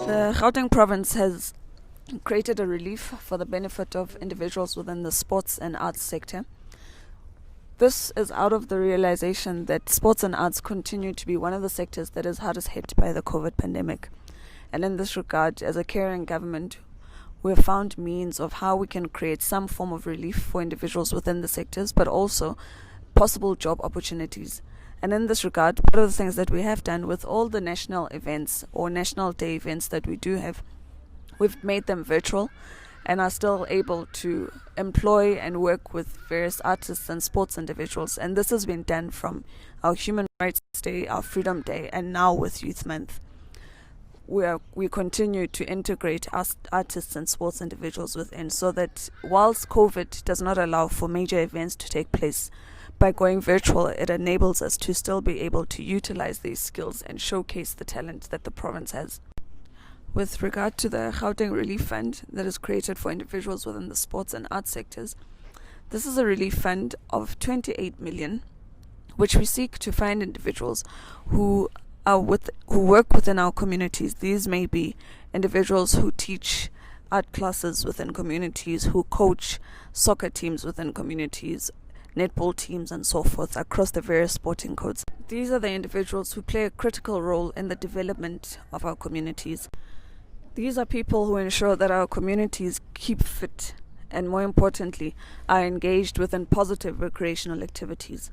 The Gauteng province has created a relief for the benefit of individuals within the sports and arts sector. This is out of the realization that sports and arts continue to be one of the sectors that is hardest hit by the COVID pandemic. And in this regard, as a caring government, we have found means of how we can create some form of relief for individuals within the sectors, but also possible job opportunities. And in this regard, one of the things that we have done with all the national events or national day events that we do have, we've made them virtual and are still able to employ and work with various artists and sports individuals. And this has been done from our Human Rights Day, our Freedom Day, and now with Youth Month. We continue to integrate artists and sports individuals within, so that whilst COVID does not allow for major events to take place, by going virtual, it enables us to still be able to utilize these skills and showcase the talent that the province has. With regard to the Gauteng Relief Fund that is created for individuals within the sports and arts sectors, this is a relief fund of 28 million, which we seek to find individuals who work within our communities. These may be individuals who teach art classes within communities, who coach soccer teams within communities, netball teams and so forth across the various sporting codes. These are the individuals who play a critical role in the development of our communities. These are people who ensure that our communities keep fit and, more importantly, are engaged within positive recreational activities.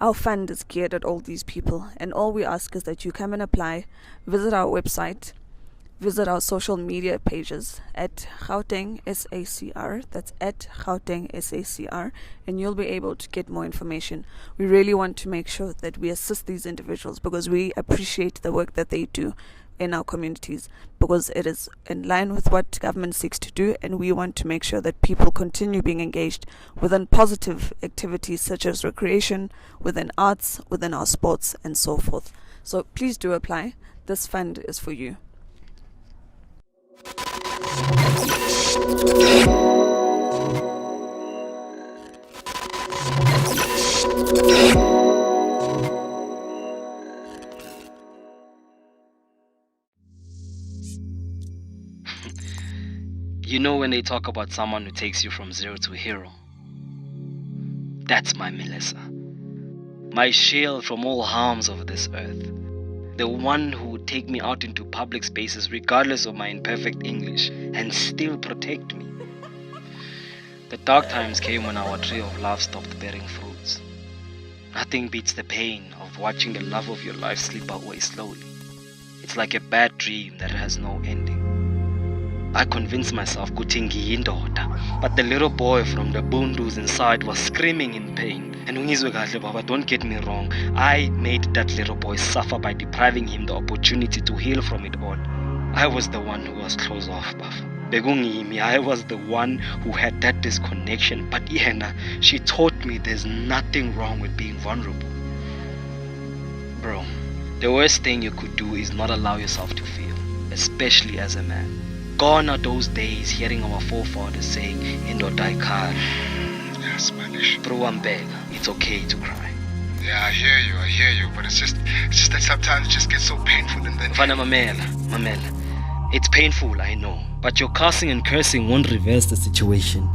Our fund is geared at all these people, and all we ask is that you come and apply, visit our website, visit our social media pages at Gauteng SACR, that's at Gauteng SACR, and you'll be able to get more information. We really want to make sure that we assist these individuals because we appreciate the work that they do in our communities, because it is in line with what government seeks to do, and we want to make sure that people continue being engaged within positive activities such as recreation, within arts, within our sports, and so forth. So please do apply. This fund is for you. You know when they talk about someone who takes you from zero to a hero? That's my Melissa. My shield from all harms of this earth. The one who would take me out into public spaces regardless of my imperfect English and still protect me. The dark times came when our tree of love stopped bearing fruits. Nothing beats the pain of watching the love of your life slip away slowly. It's like a bad dream that has no ending. I convinced myself ukuthi ngiyindoda, but the little boy from the Bundus inside was screaming in pain. And ungizwe kahle baba, don't get me wrong, I made that little boy suffer by depriving him the opportunity to heal from it all. I was the one who was closed off, Baba. Begungimi, I was the one who had that disconnection, but Ihena, she taught me there's nothing wrong with being vulnerable. Bro, the worst thing you could do is not allow yourself to feel, especially as a man. Gone are those days hearing our forefathers saying, Indoda ikhaya. Yeah, Spanish. Bro, it's okay to cry. Yeah, I hear you, but it's just that sometimes it just gets so painful and then... Mfana mamela. It's painful, I know, but your cursing and cursing Won't reverse the situation.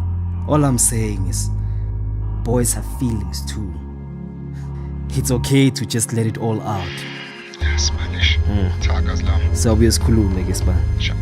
All I'm saying is, boys have feelings too. It's okay to just let it all out. Yeah, Spanish. Talk as long. Zawubuye sikhulume ke sibani. Sure.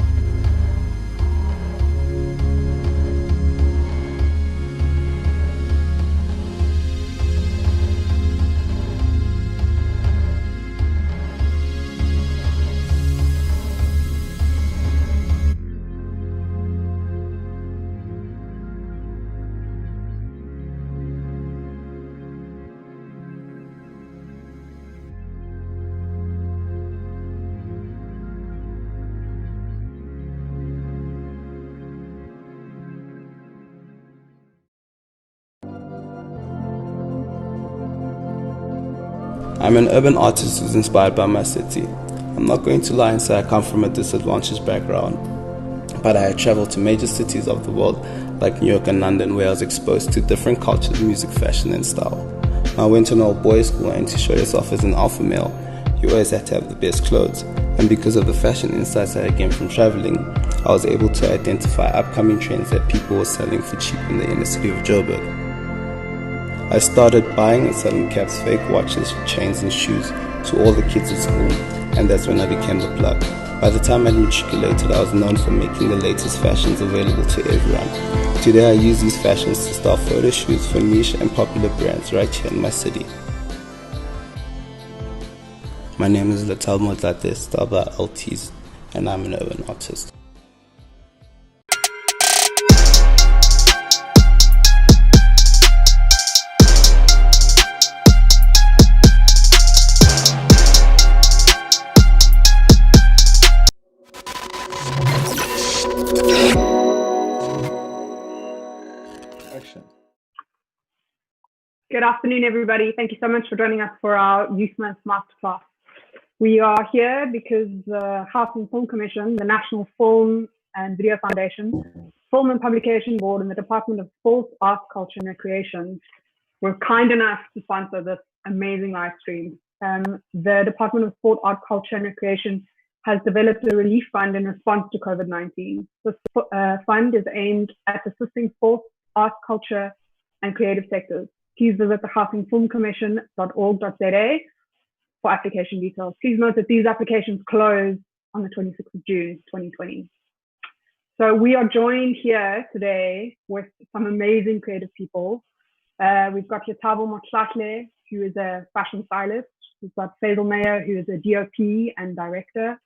I'm an urban artist who's inspired by my city. I'm not going to lie and say I come from a disadvantaged background, but I had traveled to major cities of the world like New York and London, where I was exposed to different cultures, music, fashion, and style. I went to an all boys school, and to show yourself as an alpha male, you always had to have the best clothes. And because of the fashion insights I gained from traveling, I was able to identify upcoming trends that people were selling for cheap in the inner city of Joburg. I started buying and selling caps, fake watches, chains, and shoes to all the kids at school, and that's when I became the plug. By the time I matriculated, I was known for making the latest fashions available to everyone. Today, I use these fashions to start photo shoots for niche and popular brands right here in my city. My name is Latalmo Tate Staba Altis, and I'm an urban artist. Good afternoon, everybody. Thank you so much for joining us for our Youth Month Masterclass. We are here because the House and Film Commission, the National Film and Video Foundation, Film and Publication Board, and the Department of Sports, Arts, Culture and Recreation were kind enough to sponsor this amazing live stream. The Department of Sport, Art, Culture and Recreation has developed a relief fund in response to COVID-19. This fund is aimed at assisting sports, arts, culture and creative sectors. Please visit the housingfilmcommission.org.za for application details. Please note that these applications close on the 26th of June, 2020. So we are joined here today with some amazing creative people. We've got Letabo Motlatle, who is a fashion stylist. We've got Faisal Meyer, who is a DOP and director.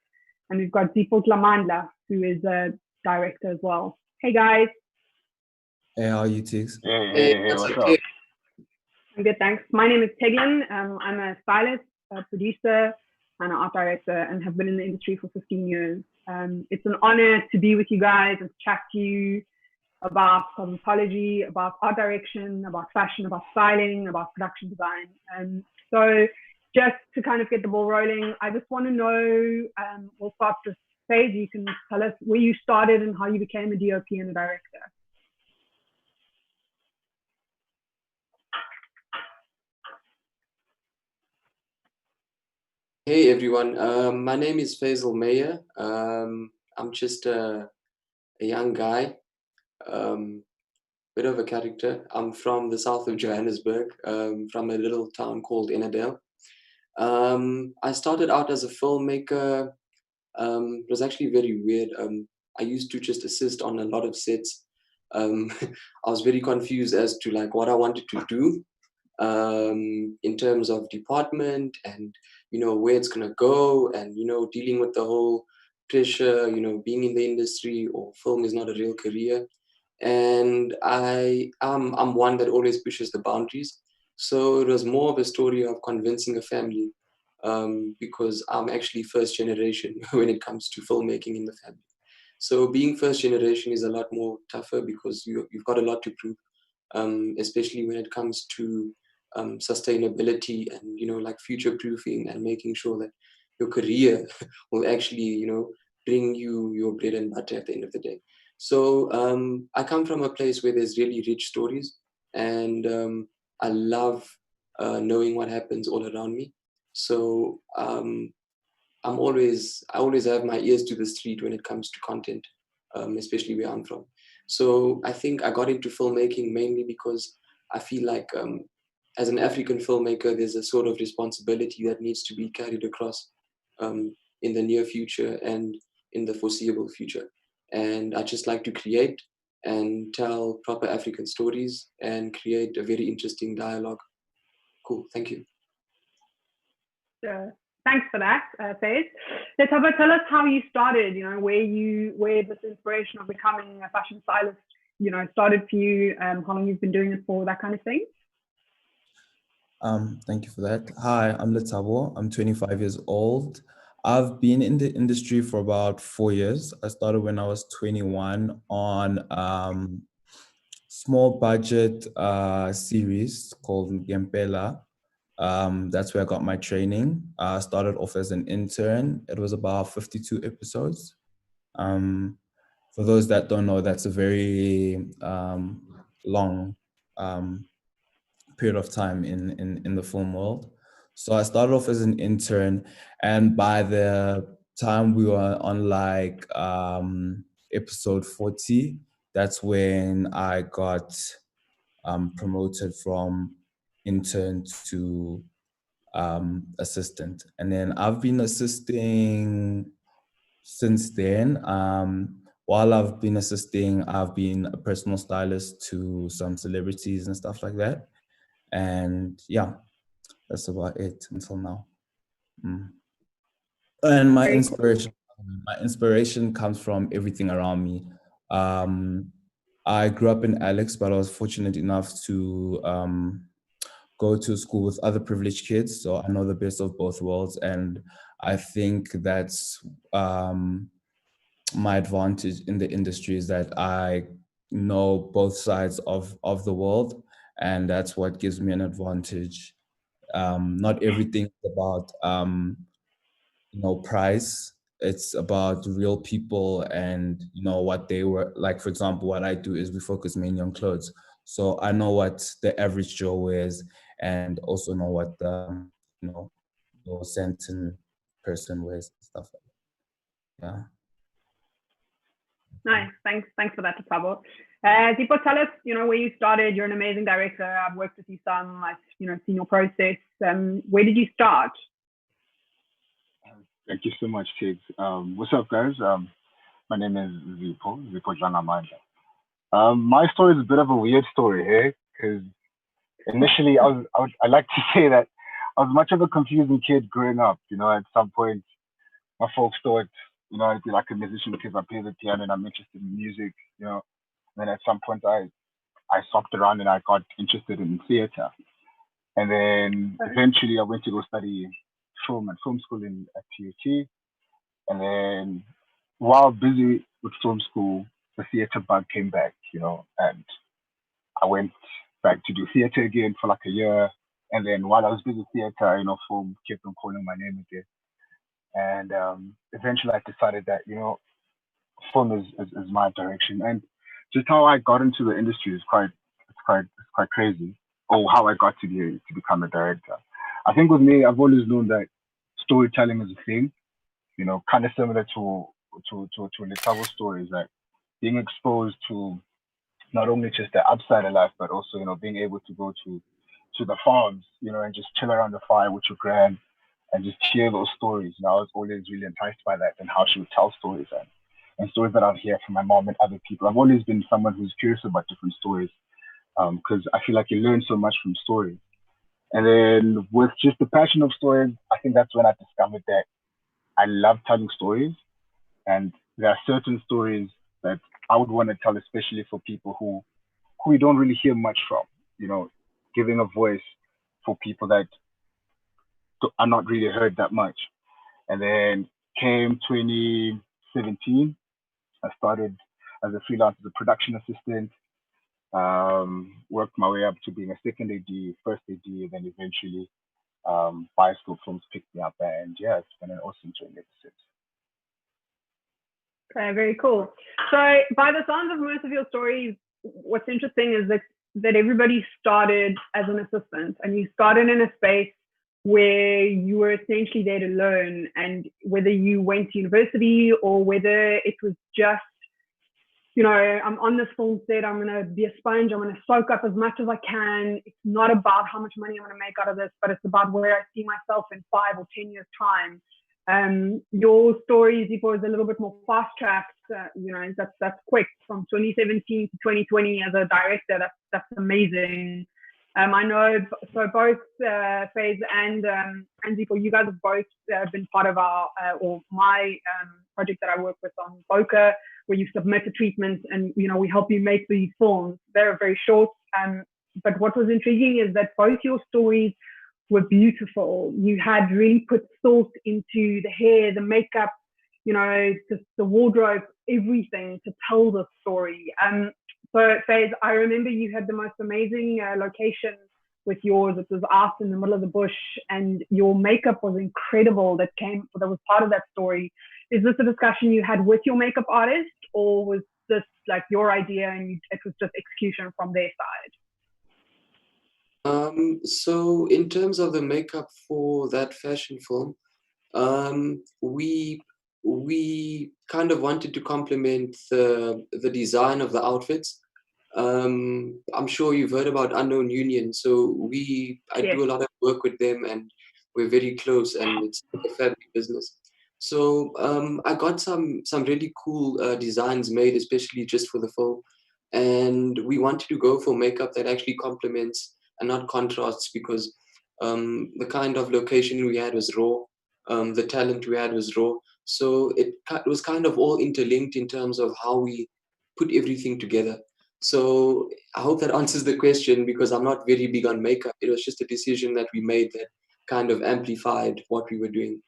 And we've got Deepak Lamandla, who is a director as well. Hey guys. Hey, how are you, Tiggs? Hey, what's up? I'm good, thanks. My name is Teglin. I'm a stylist, a producer, and an art director, and have been in the industry for 15 years. It's an honor to be with you guys and to chat to you about cosmetology, about art direction, about fashion, about styling, about production design. So just to kind of get the ball rolling, I just want to know, we'll start this phase. You can tell us where you started and how you became a DOP and a director. Hey everyone, my name is Faisal Meyer. I'm just a young guy, bit of a character. I'm from the south of Johannesburg, from a little town called Innerdale. I started out as a filmmaker. It was actually very weird. I used to just assist on a lot of sets. I was very confused as to like what I wanted to do in terms of department and where it's gonna go, and dealing with the whole pressure, being in the industry or film is not a real career. And I'm one that always pushes the boundaries. So it was more of a story of convincing a family, because I'm actually first generation when it comes to filmmaking in the family. So being first generation is a lot more tougher because you've got a lot to prove, especially when it comes to sustainability and like future proofing and making sure that your career will actually bring you your bread and butter at the end of the day. So I come from a place where there's really rich stories, and I love knowing what happens all around me. So I always have my ears to the street when it comes to content, especially where I'm from. So I think I got into filmmaking mainly because I feel like as an African filmmaker, there's a sort of responsibility that needs to be carried across in the near future and in the foreseeable future. And I just like to create and tell proper African stories and create a very interesting dialogue. Cool, thank you. Thanks for that, Faith. Letaba, tell us how you started, where this inspiration of becoming a fashion stylist, started for you, how long you've been doing it for, that kind of thing. Thank you for that. Hi, I'm Letabo. I'm 25 years old. I've been in the industry for about 4 years. I started when I was 21 on small budget series called Gempela. That's where I got my training. I started off as an intern. It was about 52 episodes. For those that don't know, that's a very long period of time in the film world. So I started off as an intern, and by the time we were on like episode 40, that's when I got promoted from intern to assistant. And then I've been assisting since then. While I've been assisting, I've been a personal stylist to some celebrities and stuff like that. And yeah, that's about it until now. And my inspiration comes from everything around me. I grew up in Alex, but I was fortunate enough to go to school with other privileged kids, so I know the best of both worlds, and I think that's my advantage in the industry, is that I know both sides of the world, and that's what gives me an advantage. Not everything is about price. It's about real people and what they were like. For example, what I do is we focus mainly on clothes, so I know what the average Joe wears and also know what the certain person wears, stuff like that. Yeah. Nice. Thanks for that, Tabo. Deepo, tell us, where you started. You're an amazing director. I've worked with you some. I've, seen your process. Where did you start? Thank you so much, Tiggs. What's up, guys? My name is Zipo Janamandla. My story is a bit of a weird story here, because initially I like to say that I was much of a confusing kid growing up. At some point, my folks thought, I'd be like a musician because I play the piano and I'm interested in music, And then at some point I swapped around and I got interested in theater. And then eventually I went to go study film school at TUT. And then while busy with film school, the theater bug came back, and I went back to do theater again for like a year. And then while I was busy with theater, film kept on calling my name again. And eventually I decided that, film is my direction. And just how I got into the industry is quite crazy. Or how I got to become a director. I think with me, I've always known that storytelling is a thing, kind of similar to Letabo's stories, like being exposed to not only just the upside of life, but also, being able to go to the farms, and just chill around the fire with your grand and just hear those stories. I was always really enticed by that and how she would tell stories and stories that I'd hear from my mom and other people. I've always been someone who's curious about different stories because I feel like you learn so much from stories. And then with just the passion of stories, I think that's when I discovered that I love telling stories. And there are certain stories that I would want to tell, especially for people who we don't really hear much from, giving a voice for people that are not really heard that much. And then came 2017, I started as a freelance, as a production assistant, worked my way up to being a second AD, first AD, and then eventually Bioscope Films picked me up. And yeah, it's been an awesome journey ever since. Okay, very cool. So by the sounds of most of your stories, what's interesting is that everybody started as an assistant, and you started in a space where you were essentially there to learn, and whether you went to university or whether it was just, I'm on this film set, I'm going to be a sponge, I'm going to soak up as much as I can. It's not about how much money I'm going to make out of this, but it's about where I see myself in 5 or 10 years' time. Your story, Zipo, is a little bit more fast-tracked. That's quick, from 2017 to 2020 as a director. That's amazing. I know, so both Faze and Zipo, you guys have both been part of our or my project that I work with on Boca, where you submit a treatment and we help you make these films. They're very short, but what was intriguing is that both your stories were beautiful. You had really put thought into the hair, the makeup, the wardrobe, everything to tell the story. So Faze, I remember you had the most amazing location with yours. It was out in the middle of the bush, and your makeup was incredible. That was part of that story. Is this a discussion you had with your makeup artist, or was this like your idea and it was just execution from their side? So in terms of the makeup for that fashion film, we kind of wanted to complement the design of the outfits. I'm sure you've heard about Unknown Union, so I do a lot of work with them, and we're very close, and it's a family business. So I got some really cool designs made, especially just for the film, and we wanted to go for makeup that actually complements and not contrasts, because the kind of location we had was raw, the talent we had was raw, so it was kind of all interlinked in terms of how we put everything together. So I hope that answers the question, because I'm not very big on makeup. It was just a decision that we made that kind of amplified what we were doing.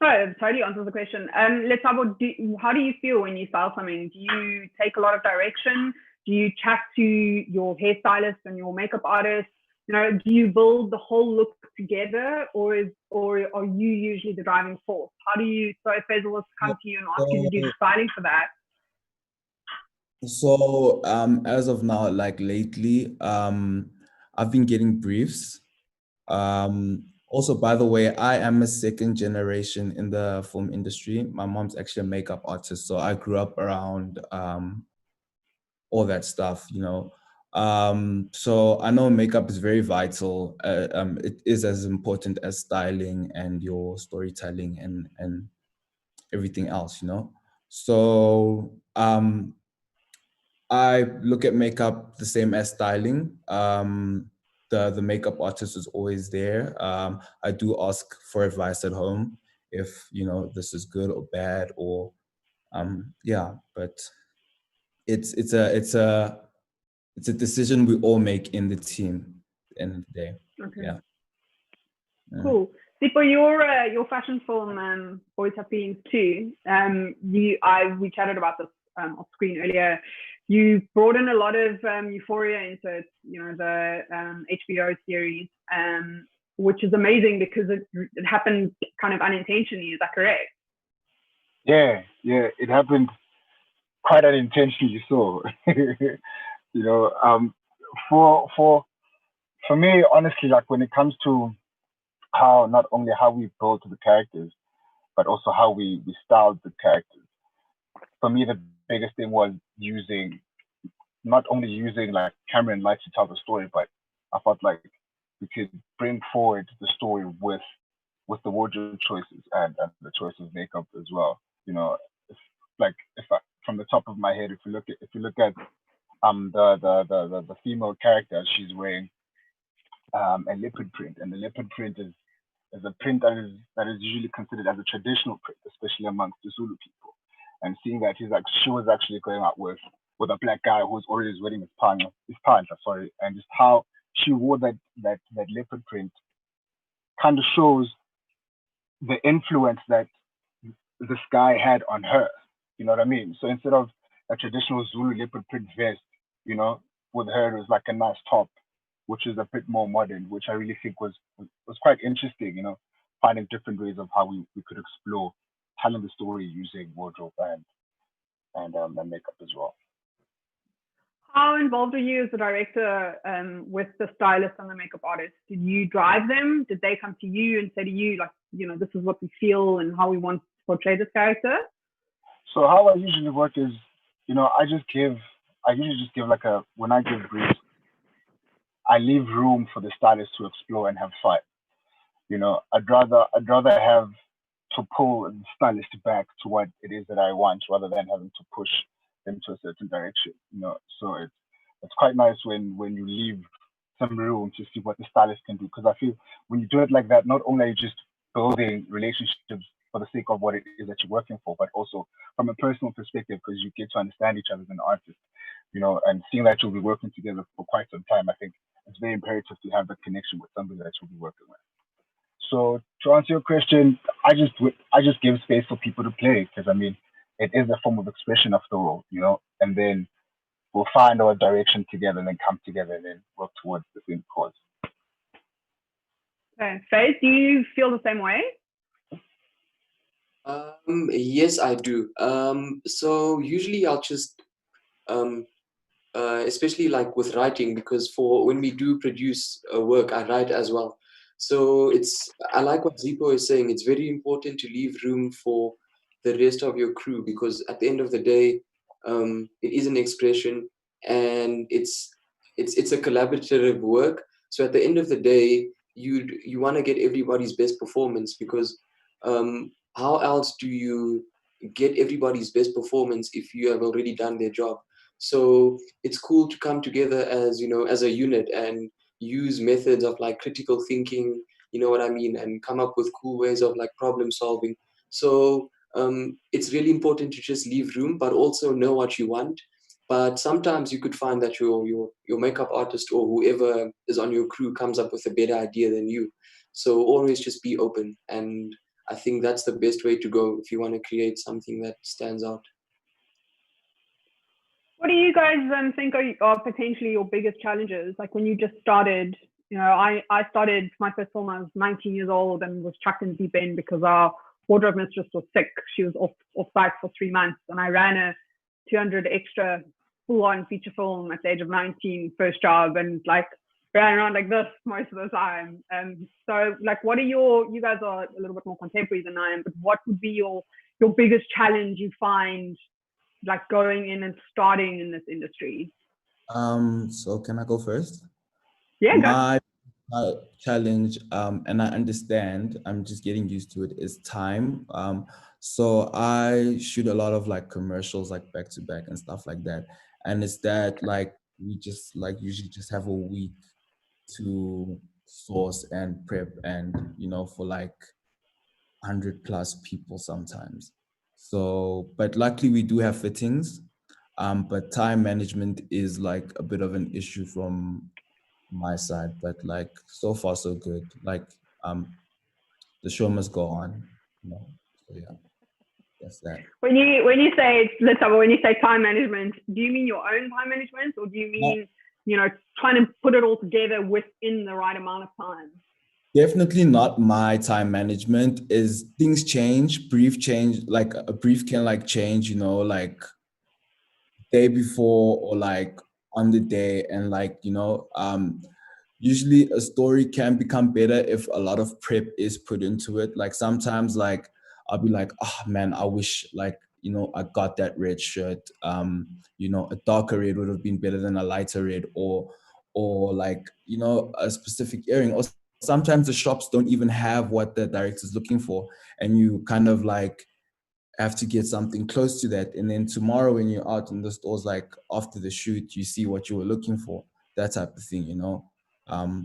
No, it totally answers the question. Let's talk about, how do you feel when you style something? Do you take a lot of direction? Do you chat to your hairstylist and your makeup artist? Do you build the whole look together, or are you usually the driving force? How do you, so if Faisal was to come to you and ask you to do the styling for that? So as of now, like lately, I've been getting briefs. Also, by the way, I am a second generation in the film industry. My mom's actually a makeup artist, so I grew up around all that stuff, So I know makeup is very vital. It is as important as styling and your storytelling and everything else, So I look at makeup the same as styling. The makeup artist is always there. I do ask for advice at home if this is good or bad, or but it's a decision we all make in the team at the end of the day. Okay. Yeah. Cool. Zipo, your fashion film, Boys Have Feelings Too. We chatted about this off screen earlier. You brought in a lot of euphoria into the HBO series, which is amazing because it happened kind of unintentionally. Is that correct? Yeah, it happened quite unintentionally. So, for me, honestly, like when it comes to not only how we built the characters, but also how we styled the characters. For me, the biggest thing was not only using like camera and light to tell the story, but I felt like we could bring forward the story with the wardrobe choices and the choice of makeup as well. From the top of my head, if you look at the female character, she's wearing a leopard print, and the leopard print is a print that is usually considered as a traditional print, especially amongst the Zulu people. And seeing that she was actually going out with a black guy who's always wearing his pants, and just how she wore that leopard print kind of shows the influence that this guy had on her. You know what I mean? So instead of a traditional Zulu leopard print vest, with her it was like a nice top, which is a bit more modern, which I really think was quite interesting, finding different ways of how we could explore telling the story using wardrobe and makeup as well. How involved are you as a director with the stylist and the makeup artist? Did you drive them? Did they come to you and say to you, like, this is what we feel and how we want to portray this character? So how I usually work is, I usually just give when I give briefs, I leave room for the stylist to explore and have fun. I'd rather have to pull the stylist back to what it is that I want rather than having to push them to a certain direction. So it's quite nice when you leave some room to see what the stylist can do. Because I feel when you do it like that, not only are you just building relationships for the sake of what it is that you're working for, but also from a personal perspective, because you get to understand each other as an artist, and seeing that you'll be working together for quite some time, I think it's very imperative to have that connection with somebody that you'll be working with. So to answer your question, I just give space for people to play because it is a form of expression after all, and then we'll find our direction together and then come together and then work towards the same cause. Okay, Faith, do you feel the same way? Yes, I do. So usually I'll just, especially like with writing, because for when we do produce work, I write as well. So I like what Zipo is saying. It's very important to leave room for the rest of your crew because at the end of the day, it is an expression and it's a collaborative work. So at the end of the day, you want to get everybody's best performance because how else do you get everybody's best performance if you have already done their job? So it's cool to come together as as a unit and use methods of like critical thinking, you know what I mean, and come up with cool ways of like problem solving. So it's really important to just leave room, but also know what you want. But sometimes you could find that your makeup artist or whoever is on your crew comes up with a better idea than you. So always just be open, and I think that's the best way to go if you want to create something that stands out. What do you guys think are potentially your biggest challenges? Like when you just started, I started my first film, I was 19 years old and was chucked in the deep end because our wardrobe mistress was sick. She was off site for 3 months and I ran a 200 extra full-on feature film at the age of 19, first job, and like ran around like this most of the time. So like what are you guys are a little bit more contemporary than I am, but what would be your biggest challenge you find like going in and starting in this industry? So can I go first? Yeah, my challenge, and I understand, I'm just getting used to it, is time. So I shoot a lot of like commercials like back to back and stuff like that, and it's that like we just like usually just have a week to source and prep and for like 100+ people sometimes. So, but luckily we do have fittings. But time management is like a bit of an issue from my side. But like so far so good. Like the show must go on. So yeah, that's that. When you say time management, do you mean your own time management, or do you mean trying to put it all together within the right amount of time? Definitely not my time management. Is things change, brief change, like a brief can like change, like day before or like on the day, and like usually a story can become better if a lot of prep is put into it. Like sometimes like I'll be like, oh man, I wish like I got that red shirt. A darker red would have been better than a lighter red, or like a specific earring. Or sometimes the shops don't even have what the director's looking for, and you kind of like have to get something close to that. And then tomorrow when you're out in the stores, like after the shoot, you see what you were looking for, that type of thing,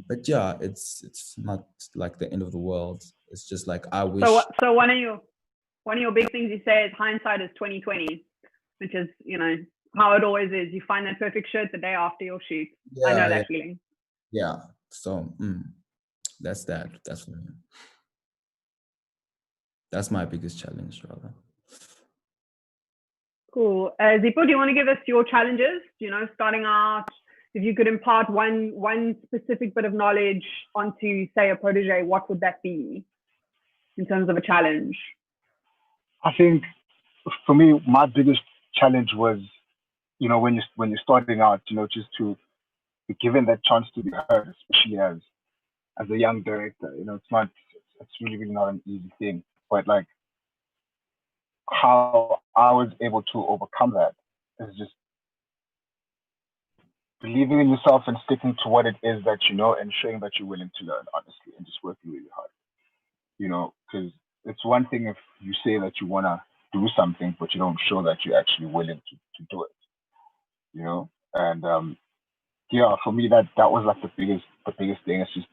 But yeah, it's not like the end of the world. It's just like I wish. So one of your big things you say is hindsight is 20/20, which is how it always is. You find that perfect shirt the day after your shoot. Yeah, I know that feeling. Yeah. So that's that. That's for me. That's my biggest challenge, rather. Cool. Zipo, do you want to give us your challenges? Starting out, if you could impart one specific bit of knowledge onto, say, a protege, what would that be in terms of a challenge? I think for me, my biggest challenge was when you're starting out, just to be given that chance to be heard, especially as a young director, it's really really not an easy thing. But like how I was able to overcome that is just believing in yourself and sticking to what it is that you know and showing that you're willing to learn honestly and just working really hard. Because it's one thing if you say that you want to do something, but you don't show that you're actually willing to do it, And yeah, for me, that was like the biggest thing. It's just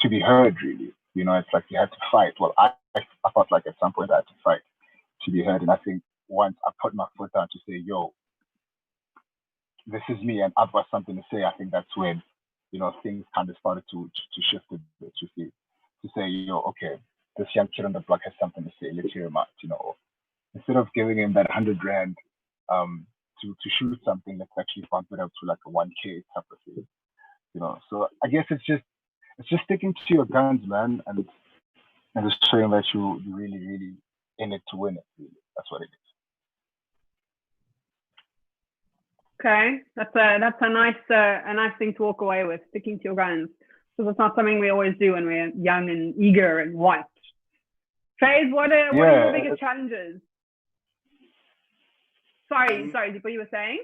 to be heard, really. It's like you had to fight. Well, I felt like at some point I had to fight to be heard. And I think once I put my foot down to say, yo, this is me and I've got something to say, I think that's when, things kind of started to shift a bit, to say, yo, okay, this young kid on the block has something to say, let's hear him out, Instead of giving him that 100 rand to shoot something, let's actually bump it up to like a 1K type of thing. So I guess it's just sticking to your guns, man, and just showing that you really, really in it to win it, really. That's what it is. Okay, that's a nice thing to walk away with, sticking to your guns, because it's not something we always do when we're young and eager and white. Faze, what are your biggest challenges? Sorry, what you were saying?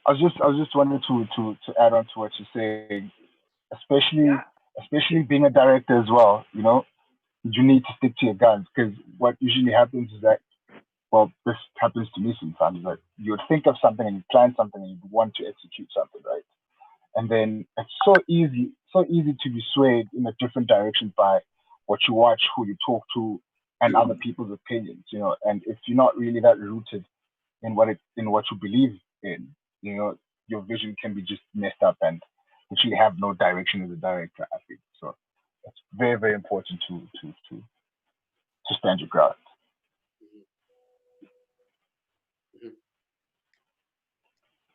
I was just wanting to add on to what you're saying, especially being a director as well. You need to stick to your guns because what usually happens is that, well, this happens to me sometimes. That you would think of something and you plan something and you want to execute something, right? And then it's so easy to be swayed in a different direction by what you watch, who you talk to, and other people's opinions. And if you're not really that rooted in what you believe in, your vision can be just messed up and actually have no direction as a director, I think. So it's very, very important to stand your ground.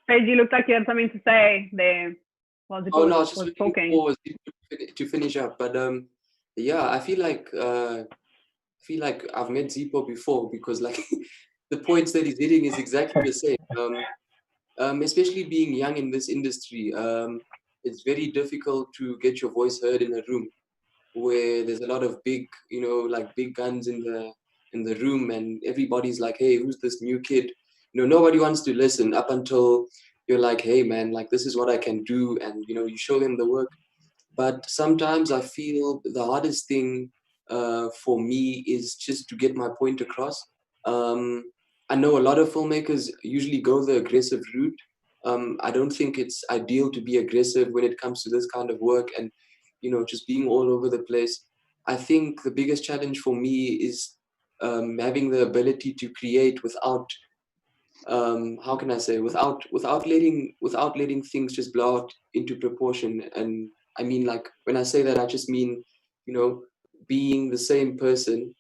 Faze, you looked like you had something to say there. No, I was just looking talking. forward to finish up. But yeah, I feel like I've met Zippo before because like the points that he's hitting is exactly the same. Especially being young in this industry, it's very difficult to get your voice heard in a room where there's a lot of big guns in the room, and everybody's like, hey, who's this new kid? Nobody wants to listen up until you're like, hey man, like this is what I can do, and you show them the work. But sometimes I feel the hardest thing for me is just to get my point across. I know a lot of filmmakers usually go the aggressive route. I don't think it's ideal to be aggressive when it comes to this kind of work and just being all over the place. I think the biggest challenge for me is having the ability to create without how can I say, without letting things just blow out into proportion. And I mean, like when I say that, I just mean being the same person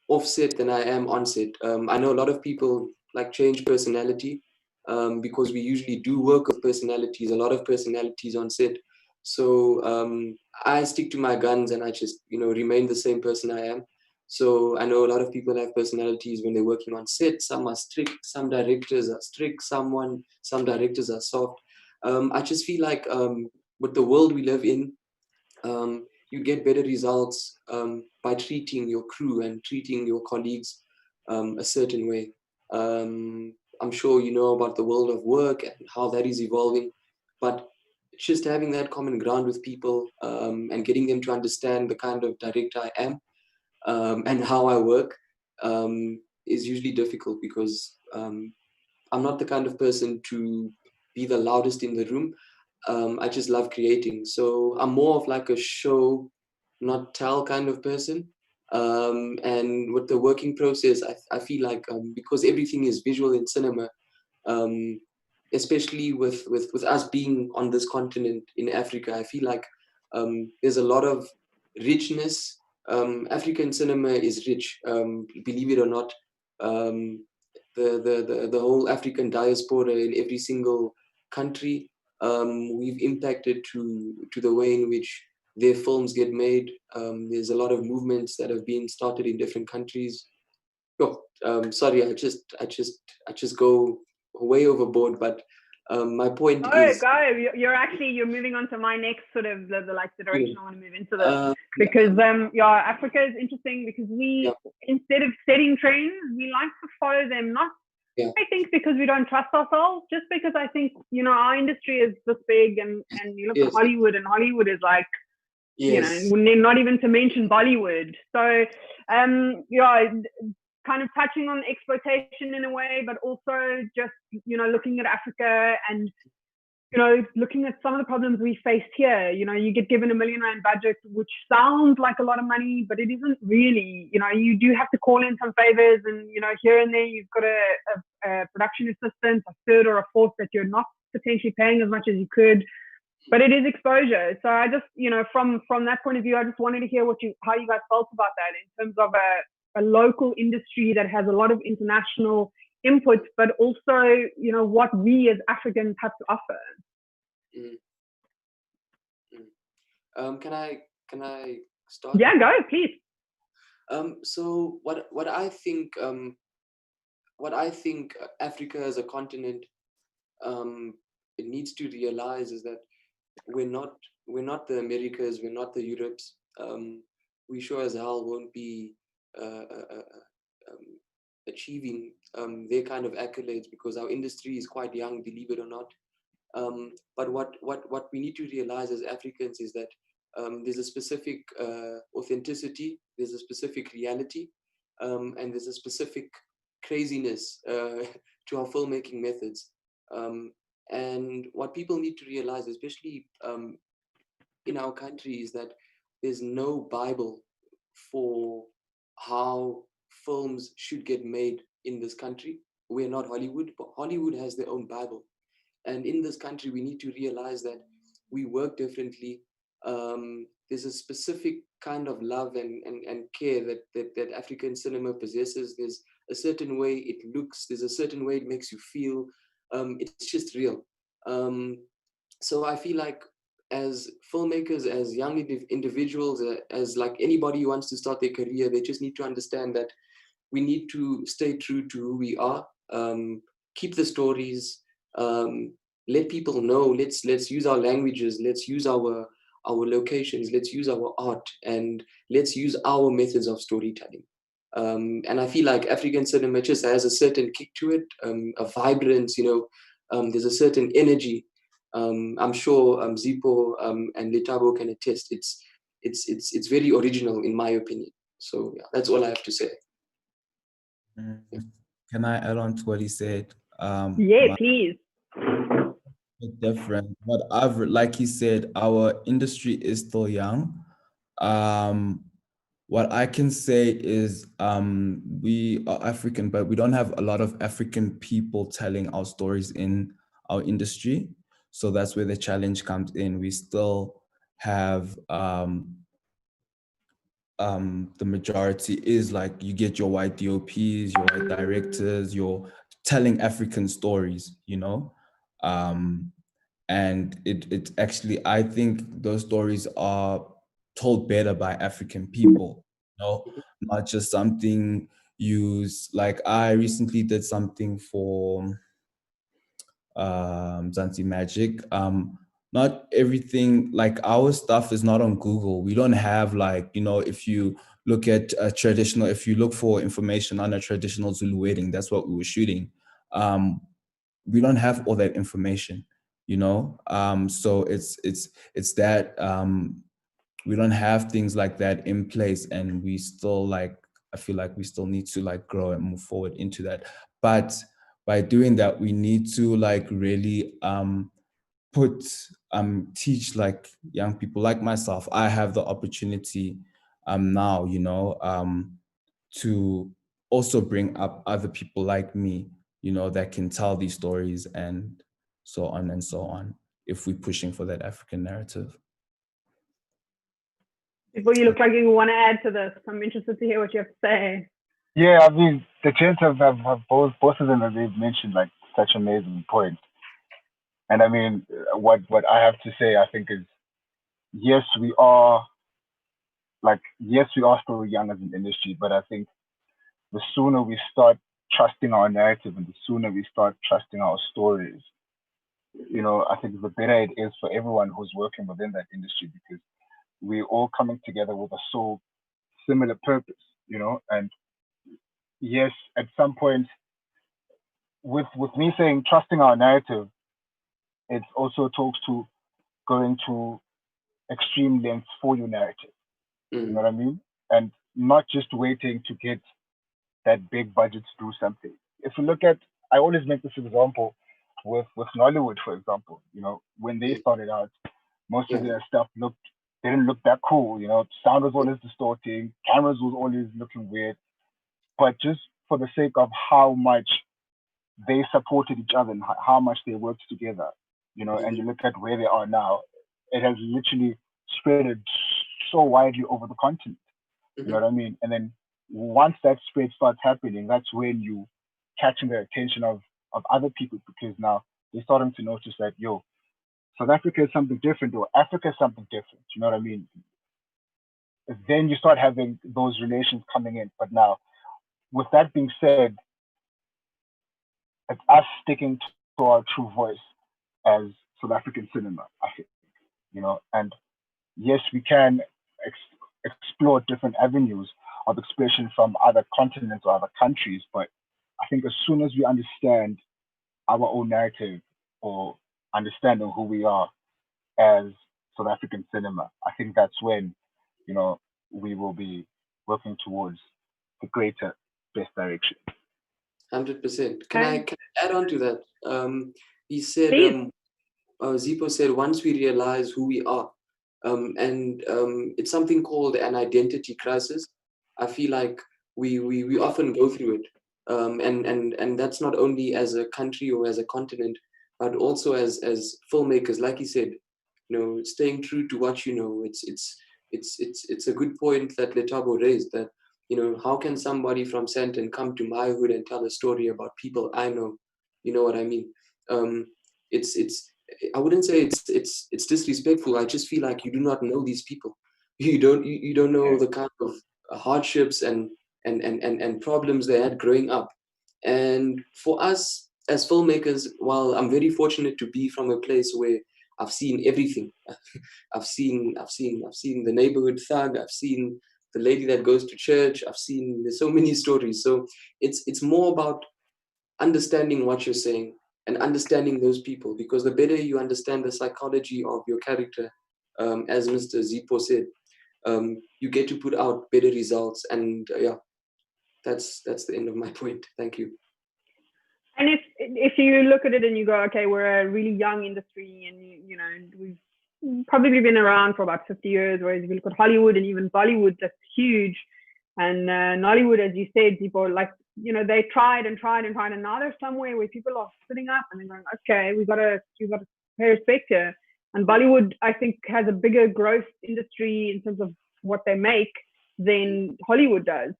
offset than I am on set. I know a lot of people like change personality because we usually do work with personalities, a lot of personalities on set. So I stick to my guns and I just remain the same person I am. So I know a lot of people have personalities when they're working on set. Some are strict, some directors are strict, some directors are soft. I just feel like with the world we live in, you get better results by treating your crew and treating your colleagues a certain way. I'm sure you know about the world of work and how that is evolving, but just having that common ground with people and getting them to understand the kind of director I am and how I work is usually difficult because I'm not the kind of person to be the loudest in the room. I just love creating. So I'm more of like a show, not tell kind of person. And with the working process, I feel like because everything is visual in cinema, especially with us being on this continent in Africa, I feel like there's a lot of richness. African cinema is rich, believe it or not. The whole African diaspora in every single country, we've impacted to the way in which their films get made. There's a lot of movements that have been started in different countries. Oh, Sorry, I just go way overboard. But my point Oh, is, you're moving on to my next sort of the direction I want to move into this, yeah, because Africa is interesting because we, instead of setting trends, we like to follow them. Not, yeah, I think, because we don't trust ourselves, just because I think our industry is this big, and you look at yes, Hollywood, and Hollywood is like, yes, not even to mention Bollywood. So kind of touching on exploitation in a way, but also just looking at Africa and looking at some of the problems we faced here. You get given R1 million budget, which sounds like a lot of money, but it isn't really. You do have to call in some favors, and here and there you've got a production assistant, a third or a fourth that you're not potentially paying as much as you could. But it is exposure. So I just, from that point of view, I just wanted to hear how you guys felt about that in terms of a local industry that has a lot of international input, but also, what we as Africans have to offer. mm, mm. Can I start? Yeah, go, please. So what I think Africa as a continent, it needs to realize is that we're not the Americas, we're not the Europes. We sure as hell won't be achieving their kind of accolades because our industry is quite young, believe it or not. But what we need to realize as Africans is that there's a specific authenticity, there's a specific reality, and there's a specific craziness to our filmmaking methods. And what people need to realize, especially in our country, is that there's no Bible for how films should get made in this country. We're not Hollywood, but Hollywood has their own Bible. And in this country, we need to realize that we work differently. There's a specific kind of love and care that African cinema possesses. There's a certain way it looks, there's a certain way it makes you feel. It's just real. So I feel like as filmmakers, as young individuals, as like anybody who wants to start their career, they just need to understand that we need to stay true to who we are, keep the stories, let people know, let's use our languages, let's use our locations, let's use our art, and let's use our methods of storytelling. And I feel like African cinema just has a certain kick to it, a vibrance, there's a certain energy. I'm sure Zipo and Letabo can attest. It's very original in my opinion. So yeah, that's all I have to say. Can I add on to what he said? Yeah, please. Different. But like he said, our industry is still young. What I can say is we are African, but we don't have a lot of African people telling our stories in our industry. So that's where the challenge comes in. We still have the majority is like you get your white DOPs, your white directors, you're telling African stories, and it actually, I think those stories are told better by African people, not just something used. Like I recently did something for Zanti Magic. Not everything, like our stuff is not on Google. We don't have if you look at a traditional, if you look for information on a traditional Zulu wedding, that's what we were shooting. We don't have all that information, so it's that we don't have things like that in place, and we still I feel like we still need to grow and move forward into that. But by doing that, we need to really teach young people like myself. I have the opportunity now, to also bring up other people like me, that can tell these stories and so on and so on, if we're pushing for that African narrative. Before you look like you want to add to this, I'm interested to hear what you have to say. Yeah, I mean, the gents have both of them, as they've mentioned, such amazing points. And I mean, what I have to say, I think, is yes, we are still young as an industry, but I think the sooner we start trusting our narrative and the sooner we start trusting our stories, I think the better it is for everyone who's working within that industry, because we're all coming together with a so similar purpose, and yes, at some point, with me saying trusting our narrative, it also talks to going to extreme lengths for your narrative. You know what I mean? And not just waiting to get that big budget to do something. If you look at, I always make this example with Nollywood, for example. When they started out, most of Yeah. their stuff didn't look that cool. Sound was always distorting, cameras was always looking weird. But just for the sake of how much they supported each other and how much they worked together, and you look at where they are now, it has literally spread it so widely over the continent. You know what I mean? And then once that spread starts happening, that's when you catching the attention of other people, because now they're starting to notice that, yo, South Africa is something different, or Africa is something different. You know what I mean? Then you start having those relations coming in. But now, with that being said, it's us sticking to our true voice as South African cinema, I think. And yes, we can explore different avenues of expression from other continents or other countries, but I think as soon as we understand our own narrative or understanding who we are as South African cinema, I think that's when, we will be working towards the greater best direction. 100%. Can I add on to that? He said, Please. Zipo said, once we realize who we are, and it's something called an identity crisis. I feel like we often go through it, and that's not only as a country or as a continent, but also as filmmakers. Like he said, staying true to what you know. It's a good point that Letabo raised, that how can somebody from Sandton come to my hood and tell a story about people I know? You know what I mean? It's I wouldn't say it's disrespectful. I just feel like you do not know these people. You don't know the kind of hardships and problems they had growing up. And for us as filmmakers, while I'm very fortunate to be from a place where I've seen everything. I've seen the neighborhood thug. I've seen the lady that goes to church. There's so many stories. So it's more about understanding what you're saying and understanding those people, because the better you understand the psychology of your character, as Mr. Zipo said, you get to put out better results. And that's the end of my point. Thank you. And if you look at it and you go, okay, we're a really young industry, and we've probably been around for about 50 years, whereas if you look at Hollywood and even Bollywood, that's huge. And Nollywood, as you said, people they tried, and now there's somewhere where people are sitting up and they're going, okay, we've got to pay respect here. And Bollywood, I think, has a bigger growth industry in terms of what they make than Hollywood does.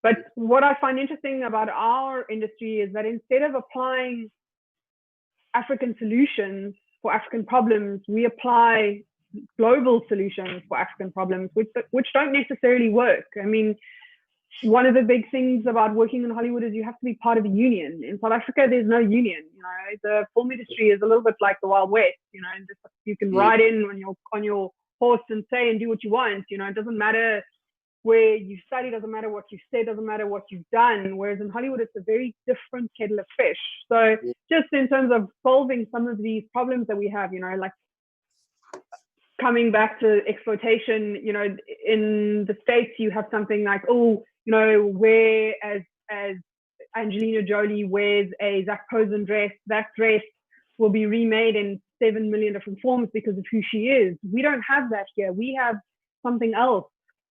But what I find interesting about our industry is that instead of applying African solutions for African problems, we apply global solutions for African problems, which don't necessarily work. I mean, one of the big things about working in Hollywood is you have to be part of a union. In South Africa, there's no union. The film industry is a little bit like the Wild West. And you can ride in on your horse and say and do what you want. It doesn't matter where you study, doesn't matter what you said, doesn't matter what you've done. Whereas in Hollywood, it's a very different kettle of fish. So just in terms of solving some of these problems that we have, like coming back to exploitation, in the States, you have something like, where as Angelina Jolie wears a Zach Posen dress, that dress will be remade in 7 million different forms because of who she is. We don't have that here. We have something else.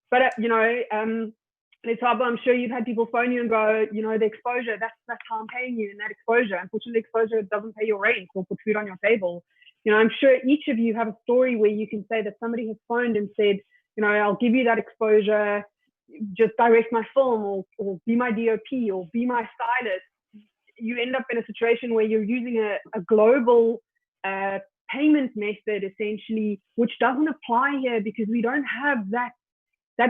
But, Letabo, I'm sure you've had people phone you and go, the exposure, that's how I'm paying you, and that exposure. Unfortunately, exposure doesn't pay your rent or put food on your table. I'm sure each of you have a story where you can say that somebody has phoned and said, I'll give you that exposure, just direct my film or be my DOP or be my stylist. You end up in a situation where you're using a global payment method, essentially, which doesn't apply here because we don't have that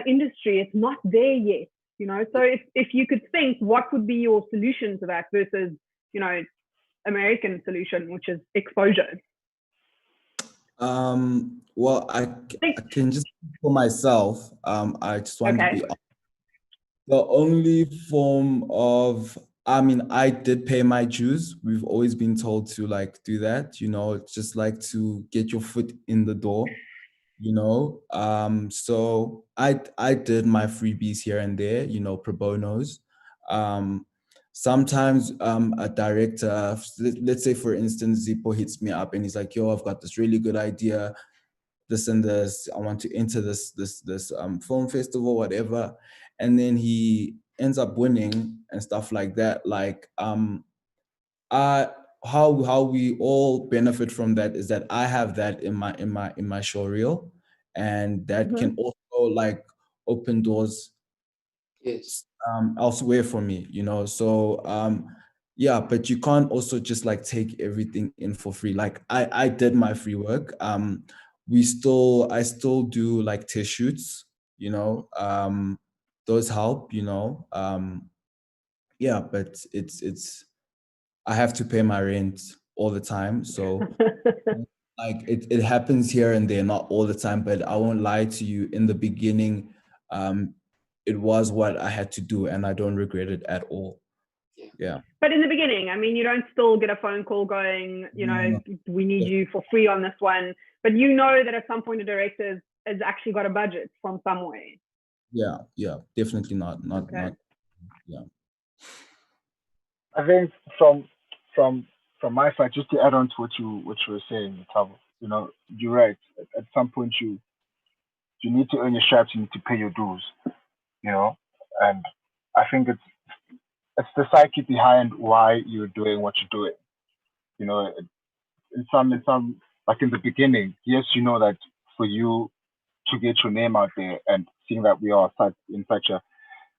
industry. It's not there yet. So if you could think, what would be your solution to that versus, American solution, which is exposure? Well, I can just for myself. I just want to be the only form of. I mean, I did pay my dues. We've always been told to like do that. Just like to get your foot in the door. So I did my freebies here and there. Pro bonos. Sometimes a director, let's say for instance, Zippo hits me up and he's like, "Yo, I've got this really good idea, this and this. I want to enter this film festival, whatever," and then he ends up winning and stuff like that. Like how we all benefit from that is that I have that in my show reel, and that can also like open doors elsewhere for me, so yeah, but you can't also just like take everything in for free. Like I did my free work. I still do like test shoots, those help, yeah, but it's I have to pay my rent all the time, so like it happens here and there, not all the time, but I won't lie to you, in the beginning it was what I had to do, and I don't regret it at all. Yeah. But in the beginning, I mean, you don't still get a phone call going, we need you for free on this one, but that at some point the director has actually got a budget from somewhere. Yeah, definitely not, yeah. I think from my side, just to add on to what you were saying, Tavo, you're right. At some point, you need to earn your stripes. You need to pay your dues. And I think it's the psyche behind why you're doing what you're doing. In some like in the beginning, yes, that for you to get your name out there, and seeing that we are in such a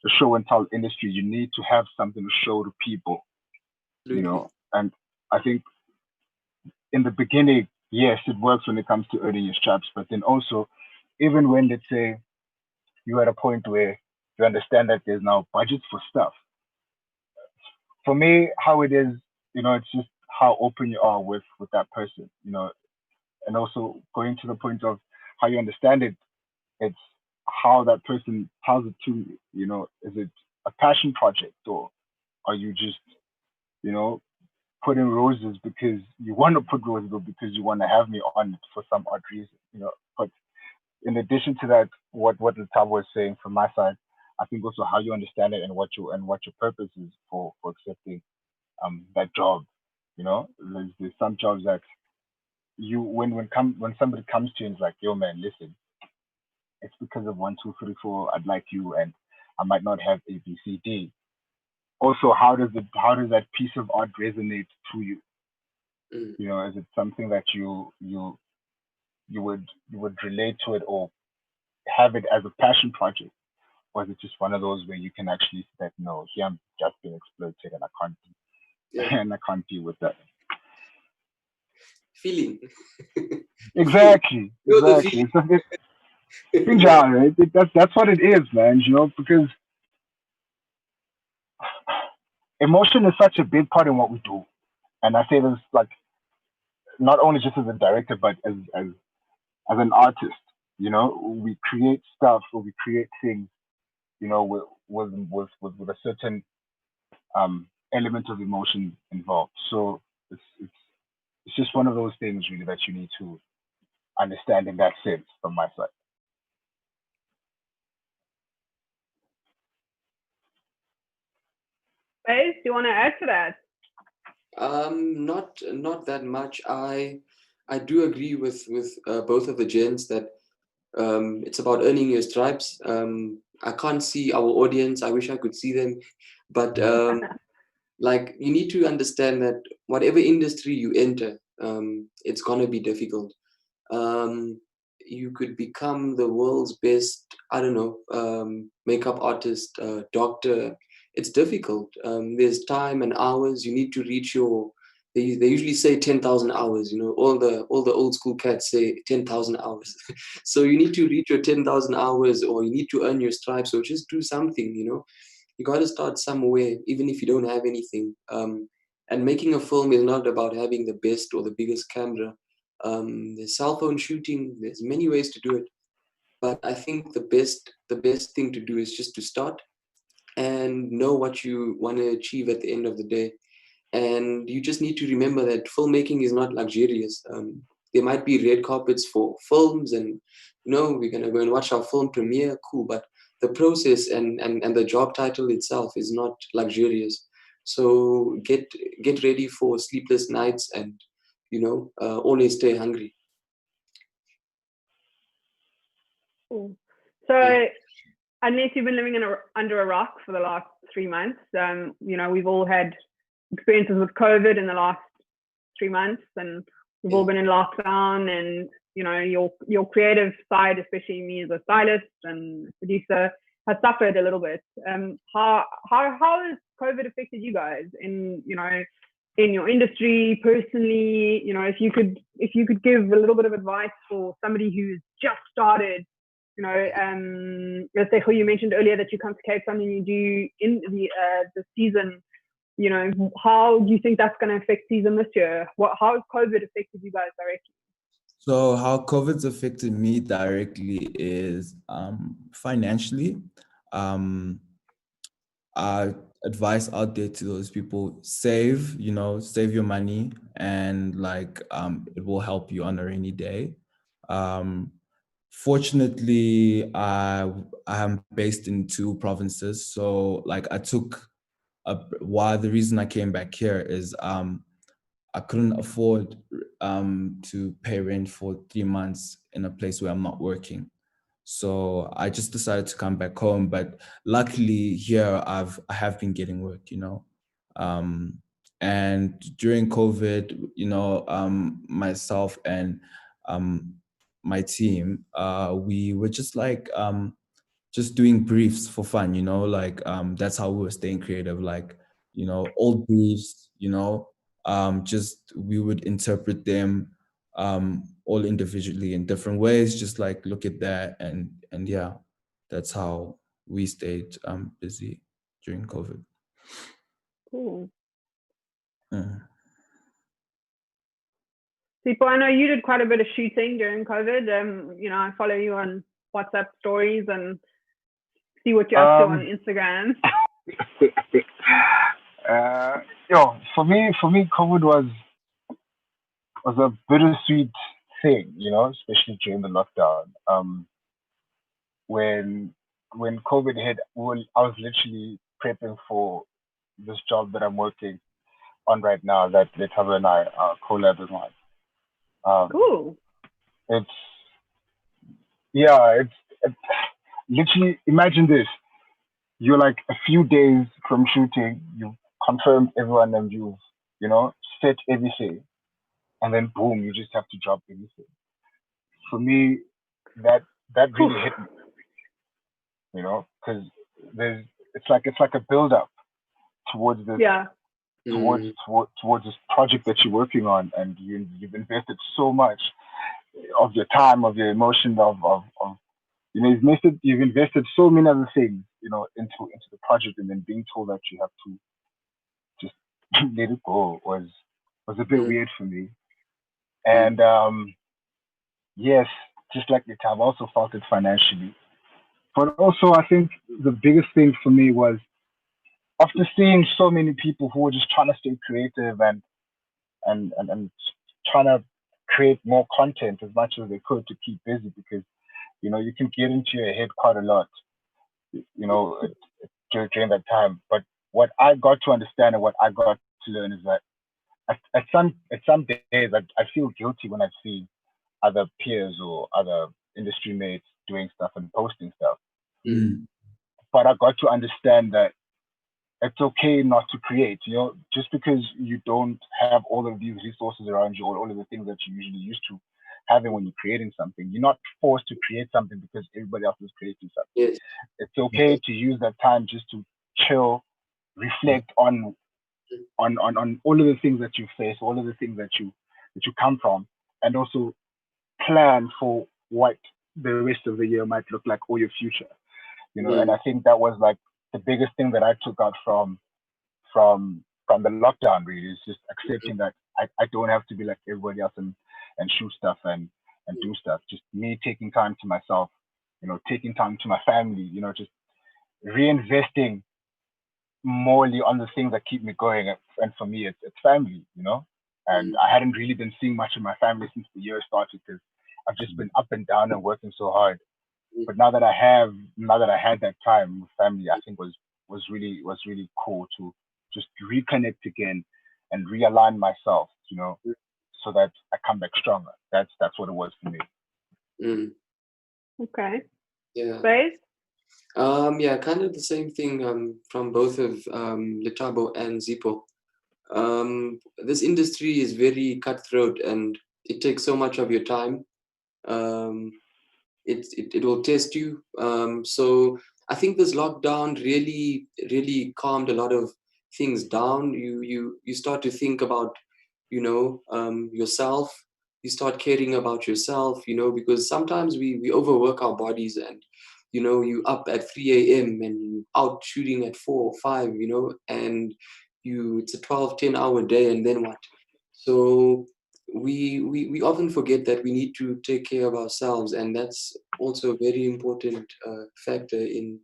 show and tell industry, you need to have something to show to people. And I think in the beginning, yes, it works when it comes to earning your stripes, but then also, even when, let's say, you're at a point where you understand that there's now budgets for stuff. For me, how it is, it's just how open you are with that person, and also going to the point of how you understand it. It's how that person tells it to you. Is it a passion project, or are you just, put in roses because you want to put roses, or because you want to have me on it for some odd reason, But in addition to that, what Tavo was saying from my side, I think also how you understand it and what your purpose is for accepting that job. There's some jobs that when somebody comes to you and is like, "Yo, man, listen, it's because of 1, 2, 3, 4. I'd like you, and I might not have A, B, C, D." Also, how does that piece of art resonate to you? Is it something that you would relate to it, or have it as a passion project, or is it just one of those where you can actually say that, no, here I'm just being exploited, and I can't deal with that feeling. Exactly. Right? That's what it is, man. Because emotion is such a big part in what we do, and I say this like not only just as a director, but as an artist. We create stuff, or we create things, with a certain element of emotion involved. So it's just one of those things really that you need to understand in that sense from my side. Faith, do you want to add to that? Not that much. I do agree with both of the gents that it's about earning your stripes. I can't see our audience. I wish I could see them, but like, you need to understand that whatever industry you enter, it's gonna be difficult. You could become the world's best, I don't know, makeup artist, doctor. It's difficult. There's time and hours. You need to reach your they usually say 10,000 hours. You know, all the old school cats say 10,000 hours. So you need to reach your 10,000 hours, or you need to earn your stripes, or just do something. You know, you got to start somewhere, even if you don't have anything. And making a film is not about having the best or the biggest camera. There's cell phone shooting. There's many ways to do it, but I think the best thing to do is just to start and know what you want to achieve at the end of the day. And you just need to remember that filmmaking is not luxurious. There might be red carpets for films, and we're gonna go and watch our film premiere, cool. But the process and the job title itself is not luxurious. So get ready for sleepless nights, and always stay hungry. Cool. So, unless you've been living under a rock for the last 3 months, we've all had experiences with COVID in the last 3 months, and we've all been in lockdown. And your creative side, especially me as a stylist and producer, has suffered a little bit. How has COVID affected you guys in your industry personally? If you could give a little bit of advice for somebody who's just started. Let's say who you mentioned earlier that you come to Cape Town and you do in the season. How do you think that's going to affect season this year? How has COVID affected you guys directly? So how COVID's affected me directly is financially. Advice out there to those people: save your money, and it will help you on a rainy day. Fortunately, I am based in 2 provinces, so I took why the reason I came back here is I couldn't afford to pay rent for 3 months in a place where I'm not working. So I just decided to come back home. But luckily here I have been getting work, and during COVID, myself and my team, we were just doing briefs for fun, that's how we were staying creative, old briefs, just we would interpret them all individually in different ways, just look at that, and yeah, that's how we stayed busy during COVID. Cool. People, I know you did quite a bit of shooting during COVID. I follow you on WhatsApp stories and see what you're up to on Instagram. For me, COVID was a bittersweet thing, especially during the lockdown. When COVID hit, I was literally prepping for this job that I'm working on right now, that Letaba and I are collabing on. Cool. It's literally, imagine this. You're a few days from shooting, you've confirmed everyone, and you've, set everything, and then boom, you just have to drop everything. For me, that really hit me, because it's like a build up towards this, towards this project that you're working on, and you've invested so much of your time, of your emotion, of you've invested so many other things, into the project, and then being told that you have to just let it go was a bit weird for me. And yes, just like it, I've also felt it financially. But also, I think the biggest thing for me was, after seeing so many people who were just trying to stay creative and trying to create more content as much as they could to keep busy, because you can get into your head quite a lot, during that time. But what I got to understand and what I got to learn is that at some days I feel guilty when I see other peers or other industry mates doing stuff and posting stuff. But I got to understand that it's okay not to create, just because you don't have all of these resources around you, or all of the things that you're usually used to having when you're creating something. You're not forced to create something because everybody else is creating something. Yes. It's okay to use that time just to chill, reflect on on all of the things that you face, all of the things that you come from, and also plan for what the rest of the year might look like or your future. And I think that was like the biggest thing that I took out from the lockdown. Really, is just accepting that I don't have to be like everybody else and shoot stuff and do stuff. Just me taking time to myself, taking time to my family, just reinvesting morely on the things that keep me going. And for me, it's family. And I hadn't really been seeing much of my family since the year started because I've just been up and down and working so hard. But now that I had that time with family, I think was really cool to just reconnect again and realign myself, so that I come back stronger. That's what it was for me. Okay. Yeah. Faith? Yeah, kind of the same thing from both of Letabo and Zippo. This industry is very cutthroat and it takes so much of your time. It will test you. So I think this lockdown really calmed a lot of things down. You start to think about yourself. You start caring about yourself, because sometimes we overwork our bodies and you up at 3 a.m. and you out shooting at 4 or 5, and it's a 10-hour day, and then what? So we often forget that we need to take care of ourselves, and that's also a very important factor in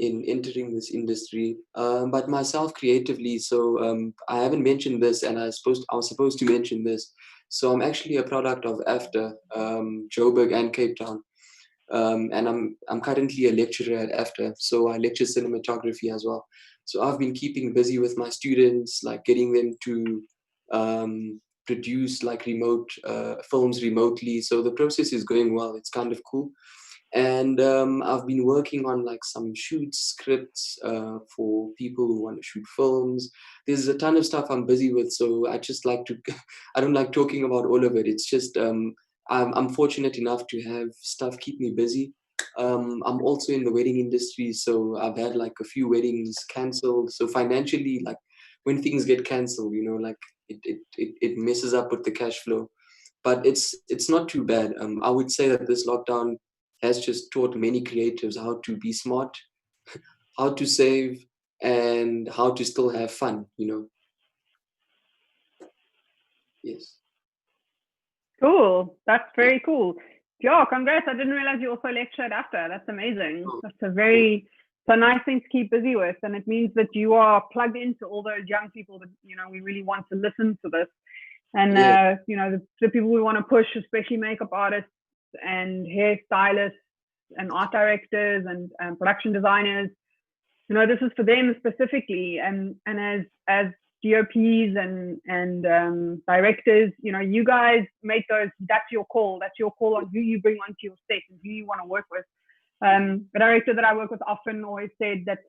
entering this industry. But myself creatively, so I haven't mentioned this, and I was supposed to mention this. So I'm actually a product of AFTA, Joburg and Cape Town. And I'm currently a lecturer at AFTA, so I lecture cinematography as well. So I've been keeping busy with my students, like getting them to produce like remote films remotely. So the process is going well. It's kind of cool. And I've been working on like some shoot scripts for people who want to shoot films. There's a ton of stuff I'm busy with, so I just like to, I don't like talking about all of it. It's just, I'm fortunate enough to have stuff keep me busy. I'm also in the wedding industry, so I've had like a few weddings canceled. So financially, like when things get canceled, like it messes up with the cash flow. But it's not too bad. I would say that this lockdown has just taught many creatives how to be smart, how to save, and how to still have fun, Yes. Cool. That's very cool. Yeah, congrats. I didn't realize you also lectured after. That's amazing. That's it's a nice thing to keep busy with. And it means that you are plugged into all those young people that, we really want to listen to this. And, the people we want to push, especially makeup artists and hairstylists and art directors and production designers, this is for them specifically. And as DOPs and directors, you guys make those. That's your call. That's your call on who you bring onto your set and who you want to work with. The director that I work with often always said that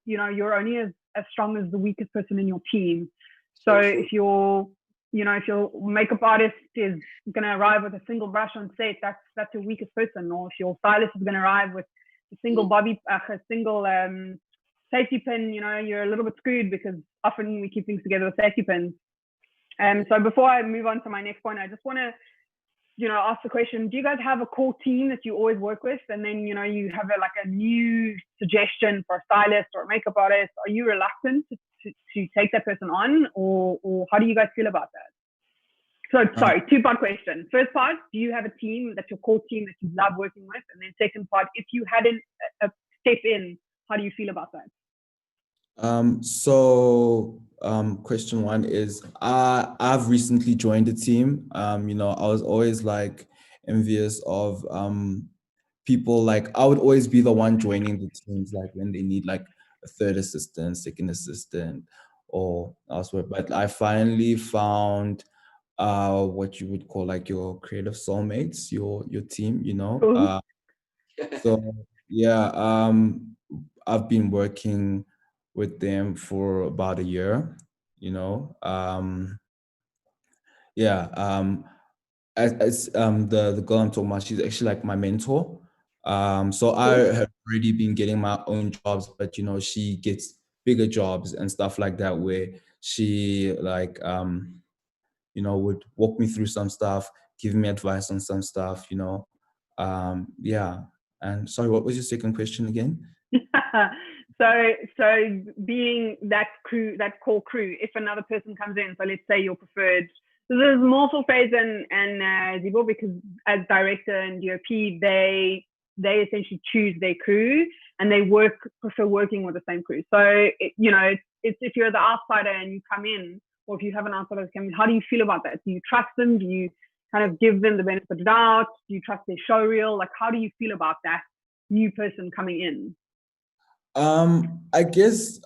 you're only as strong as the weakest person in your team. So if your makeup artist is going to arrive with a single brush on set, that's your weakest person. Or if your stylist is going to arrive with a single safety pin, you're a little bit screwed because often we keep things together with safety pins. So before I move on to my next point, I just want to, ask the question, do you guys have a core team that you always work with? And then, you have a new suggestion for a stylist or a makeup artist. Are you reluctant to take that person on, or how do you guys feel about that? So, sorry, two-part question. First part, do you have a team that's your core team that you love working with? And then second part, if you hadn't step in, how do you feel about that? Question one is, I've recently joined a team. I was always like envious of people. Like I would always be the one joining the teams, like when they need like a third assistant, second assistant, or elsewhere. But I finally found what you would call like your creative soulmates, your team. So yeah, I've been working with them for about a year, as the girl I'm talking about, she's actually like my mentor. So I have already been getting my own jobs, but she gets bigger jobs and stuff like that, where she like would walk me through some stuff, give me advice on some stuff, yeah. And sorry, what was your second question again? So being that crew, that core crew, if another person comes in, so let's say your preferred, so there's more for Fraser and Zibo, because as director and DOP, they essentially choose their crew and they prefer working with the same crew. So it's if you're the outsider and you come in, or if you have an outsider come in, how do you feel about that? Do you trust them? Do you kind of give them the benefit of the doubt? Do you trust their show reel? Like, how do you feel about that new person coming in? I guess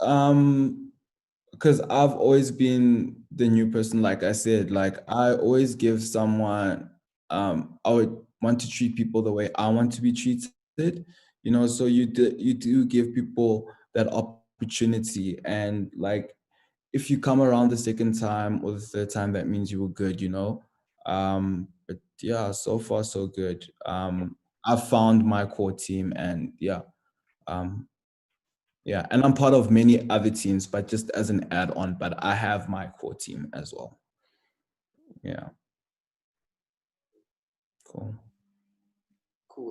because I've always been the new person, like I said, like I always give someone, I would want to treat people the way I want to be treated, so you do give people that opportunity. And like, if you come around the second time or the third time, that means you were good, but yeah, so far so good. I've found my core team, and yeah, and I'm part of many other teams, but just as an add-on, but I have my core team as well. Yeah. Cool.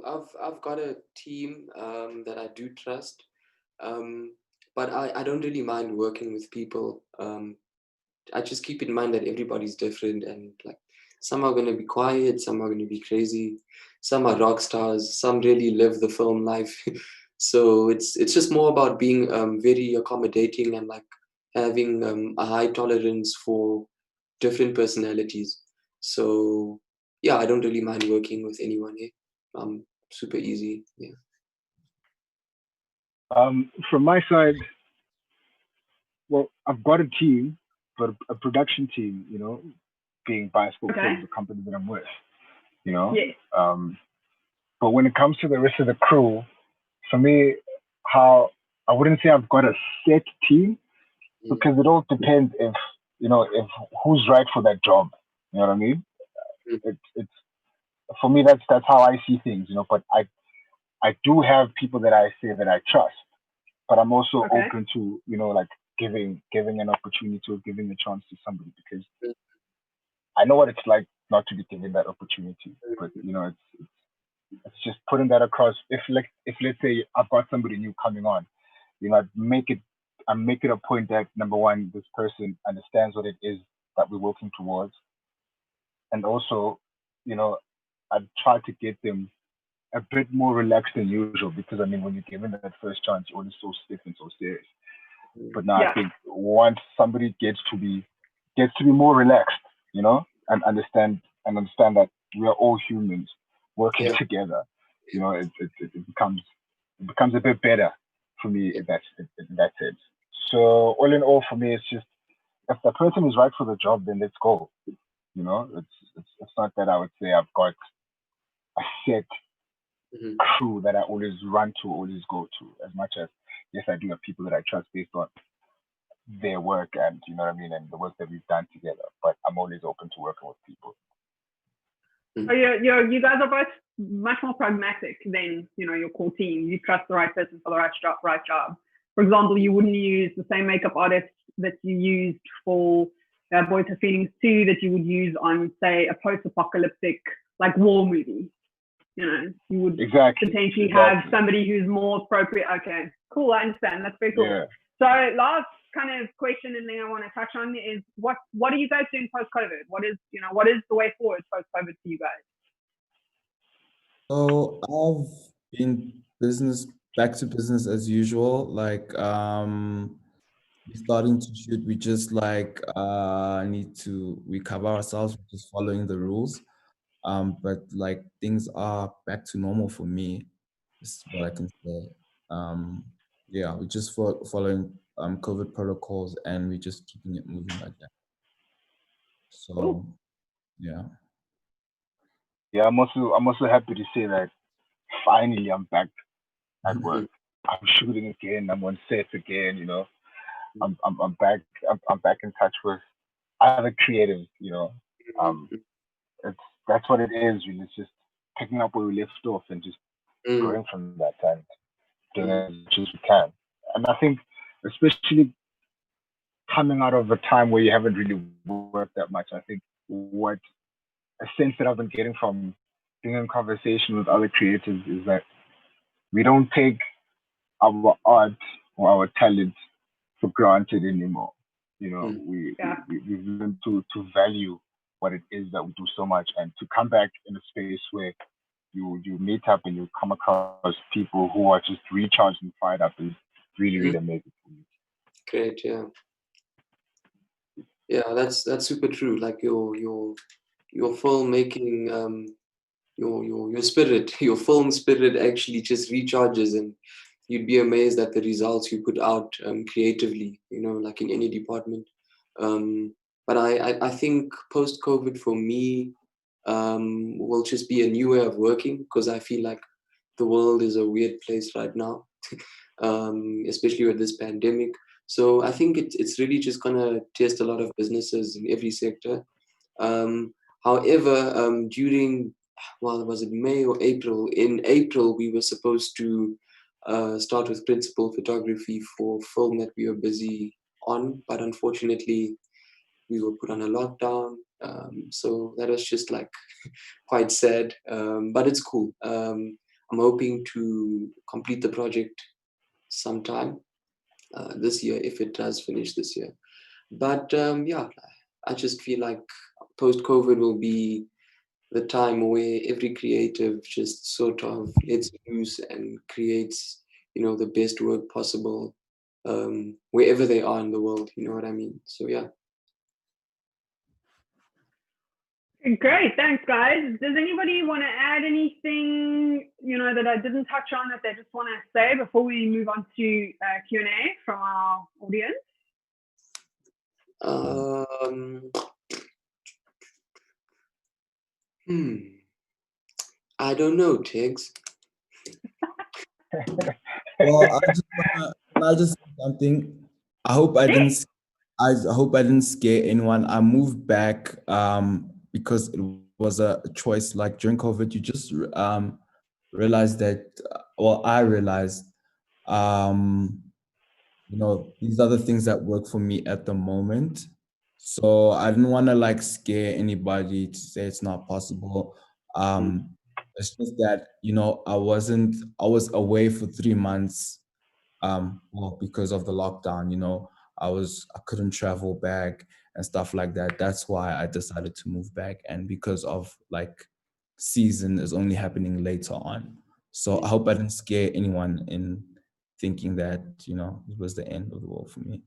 I've got a team that I do trust, but I don't really mind working with people. I just keep in mind that everybody's different, and like some are going to be quiet, some are going to be crazy, some are rock stars, some really live the film life. So it's just more about being very accommodating and like having a high tolerance for different personalities. So yeah, I don't really mind working with anyone here. Super easy. Yeah. From my side, well, I've got a team, but a production team, being Bioscope Films, the company that I'm with, Yes. But when it comes to the rest of the crew, for me, how I wouldn't say I've got a set team, because it all depends if who's right for that job. You know what I mean? It's for me, that's how I see things. But I do have people that I say that I trust, but I'm also open to like giving an opportunity or giving a chance to somebody, because I know what it's like not to be given that opportunity. But it's just putting that across. If let's say I've got somebody new coming on, I make it a point that, number one, this person understands what it is that we're working towards, and also, I try to get them a bit more relaxed than usual, because I mean, when you're given that first chance, you're always so stiff and so serious. But now I think once somebody gets to be more relaxed, and understand that we are all humans working together, it becomes a bit better for me in that sense. So all in all, for me, it's just, if the person is right for the job, then let's go. It's not that I would say I've got a set crew that I always run to, always go to. As much as, yes, I do have people that I trust based on their work and and the work that we've done together. But I'm always open to working with people. So you guys are both much more pragmatic than your core team. You trust the right person for the right job. For example, you wouldn't use the same makeup artist that you used for Boys Have Feelings 2 that you would use on, say, a post-apocalyptic like war movie. You would potentially have somebody who's more appropriate. Okay, cool. I understand. That's very cool. Yeah. So last kind of question and thing I want to touch on is what are you guys doing post-COVID? What is the way forward post-COVID for you guys? So I've been back to business as usual. Like we're starting to shoot. We just like we cover ourselves, we're just following the rules. But like things are back to normal for me. Is what I can say. Yeah, we're just following COVID protocols, and we're just keeping it moving like that. So, yeah. Yeah, I'm also happy to say that finally I'm back at work. I'm shooting again. I'm on set again. I'm back. I'm back in touch with other creatives. That's what it is. Really, it's just picking up where we left off and just going from that and doing as much as we can. And I think especially coming out of a time where you haven't really worked that much. I think what a sense that I've been getting from being in conversation with other creators is that we don't take our art or our talent for granted anymore. You know, Mm. we've learned to value what it is that we do so much, and to come back in a space where you meet up and you come across people who are just recharged and fired up is really, really amazing for me. Great, yeah. Yeah, that's super true. Like your filmmaking, your spirit, your film spirit actually just recharges, and you'd be amazed at the results you put out creatively. You know, like in any department. But I think post COVID for me will just be a new way of working, because I feel like the world is a weird place right now, especially with this pandemic. So I think it's really just gonna test a lot of businesses in every sector. However, during, well, was it May or April? In April, we were supposed to start with principal photography for film that we were busy on, but unfortunately, we were put on a lockdown. So that was just like quite sad, but it's cool. I'm hoping to complete the project sometime this year, if it does finish this year. But yeah, I just feel like post-COVID will be the time where every creative just sort of lets loose and creates, the best work possible, wherever they are in the world. You know what I mean? So yeah. Great, thanks, guys. Does anybody want to add anything, that I didn't touch on that they just want to say before we move on to Q&A from our audience? I don't know, Tiggs. Well, I just say something. I hope I didn't scare anyone. I moved back because it was a choice. Like during COVID, you just realized that. Well, I realized, these are the things that work for me at the moment. So I didn't want to like scare anybody to say it's not possible. It's just that, I was away for 3 months, well, because of the lockdown, I couldn't travel back and stuff like that. That's why I decided to move back. And because of like season is only happening later on. So I hope I didn't scare anyone in thinking that, it was the end of the world for me.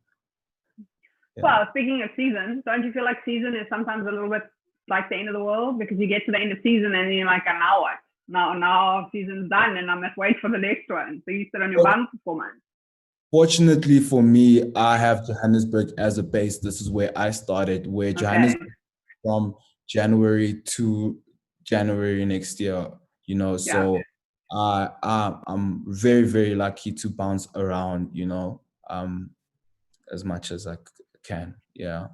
Yeah. Well, speaking of season, don't you feel like season is sometimes a little bit like the end of the world? Because you get to the end of season and you're like, now what? Now season's done and I must wait for the next one. So you sit on your bum for 4 months. Fortunately for me, I have Johannesburg as a base. This is where I started, where Johannesburg from January to January next year, so I'm very, very lucky to bounce around, as much as I can. Yeah.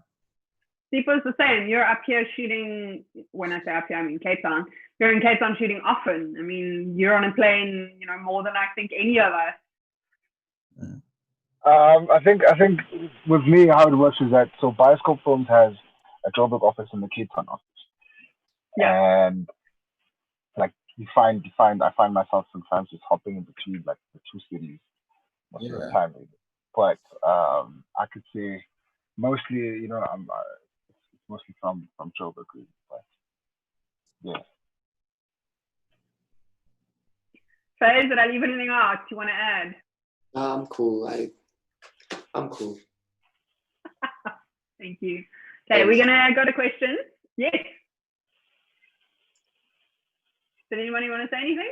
Sipo's the same. You're up here shooting, when I say up here, I mean Cape Town. You're in Cape Town shooting often. I mean, you're on a plane, more than I think any of us. I think with me, how it works is that, so Bioscope Films has a Joburg office and the Cape Town office. Yeah. And like I find myself sometimes just hopping in between like the two cities most of the time. Really. But I could say mostly, I'm it's mostly from Joburg, really. But yeah. Faye, did I leave anything out you want to add? I'm cool. I'm cool. Thank you. Okay, we're gonna go to questions. Yes. Did anybody want to say anything?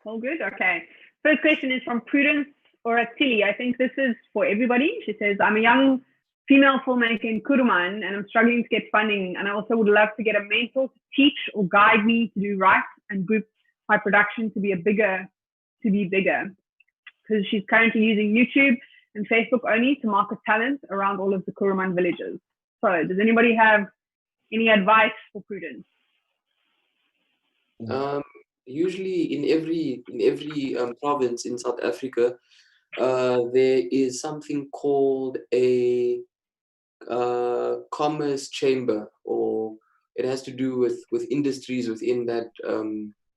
All good? Okay. First question is from Prudence Oratili. I think this is for everybody. She says, I'm a young female filmmaker in Kuruman and I'm struggling to get funding, and I also would love to get a mentor to teach or guide me to do right and group my production to be bigger. Because she's currently using YouTube and Facebook only to market talent around all of the Kuruman villages. So does anybody have any advice for Prudence? usually in every province in South Africa, there is something called a commerce chamber, or it has to do with industries within that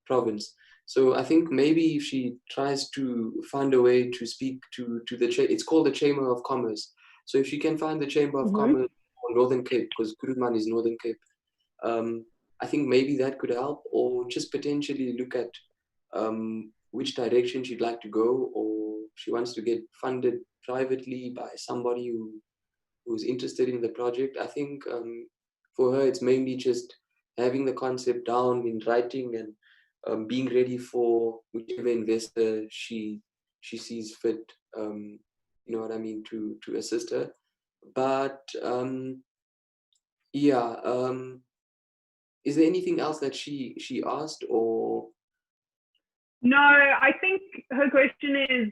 province. So I think maybe if she tries to find a way to speak to the it's called the Chamber of Commerce. So if she can find the Chamber of Commerce or Northern Cape, because Kuruman is Northern Cape, I think maybe that could help, or just potentially look at which direction she'd like to go, or she wants to get funded privately by somebody who's interested in the project. I think for her, it's mainly just having the concept down in writing and being ready for whichever investor she sees fit. You know what I mean, to assist her. But yeah, is there anything else that she asked, or? No, I think her question is,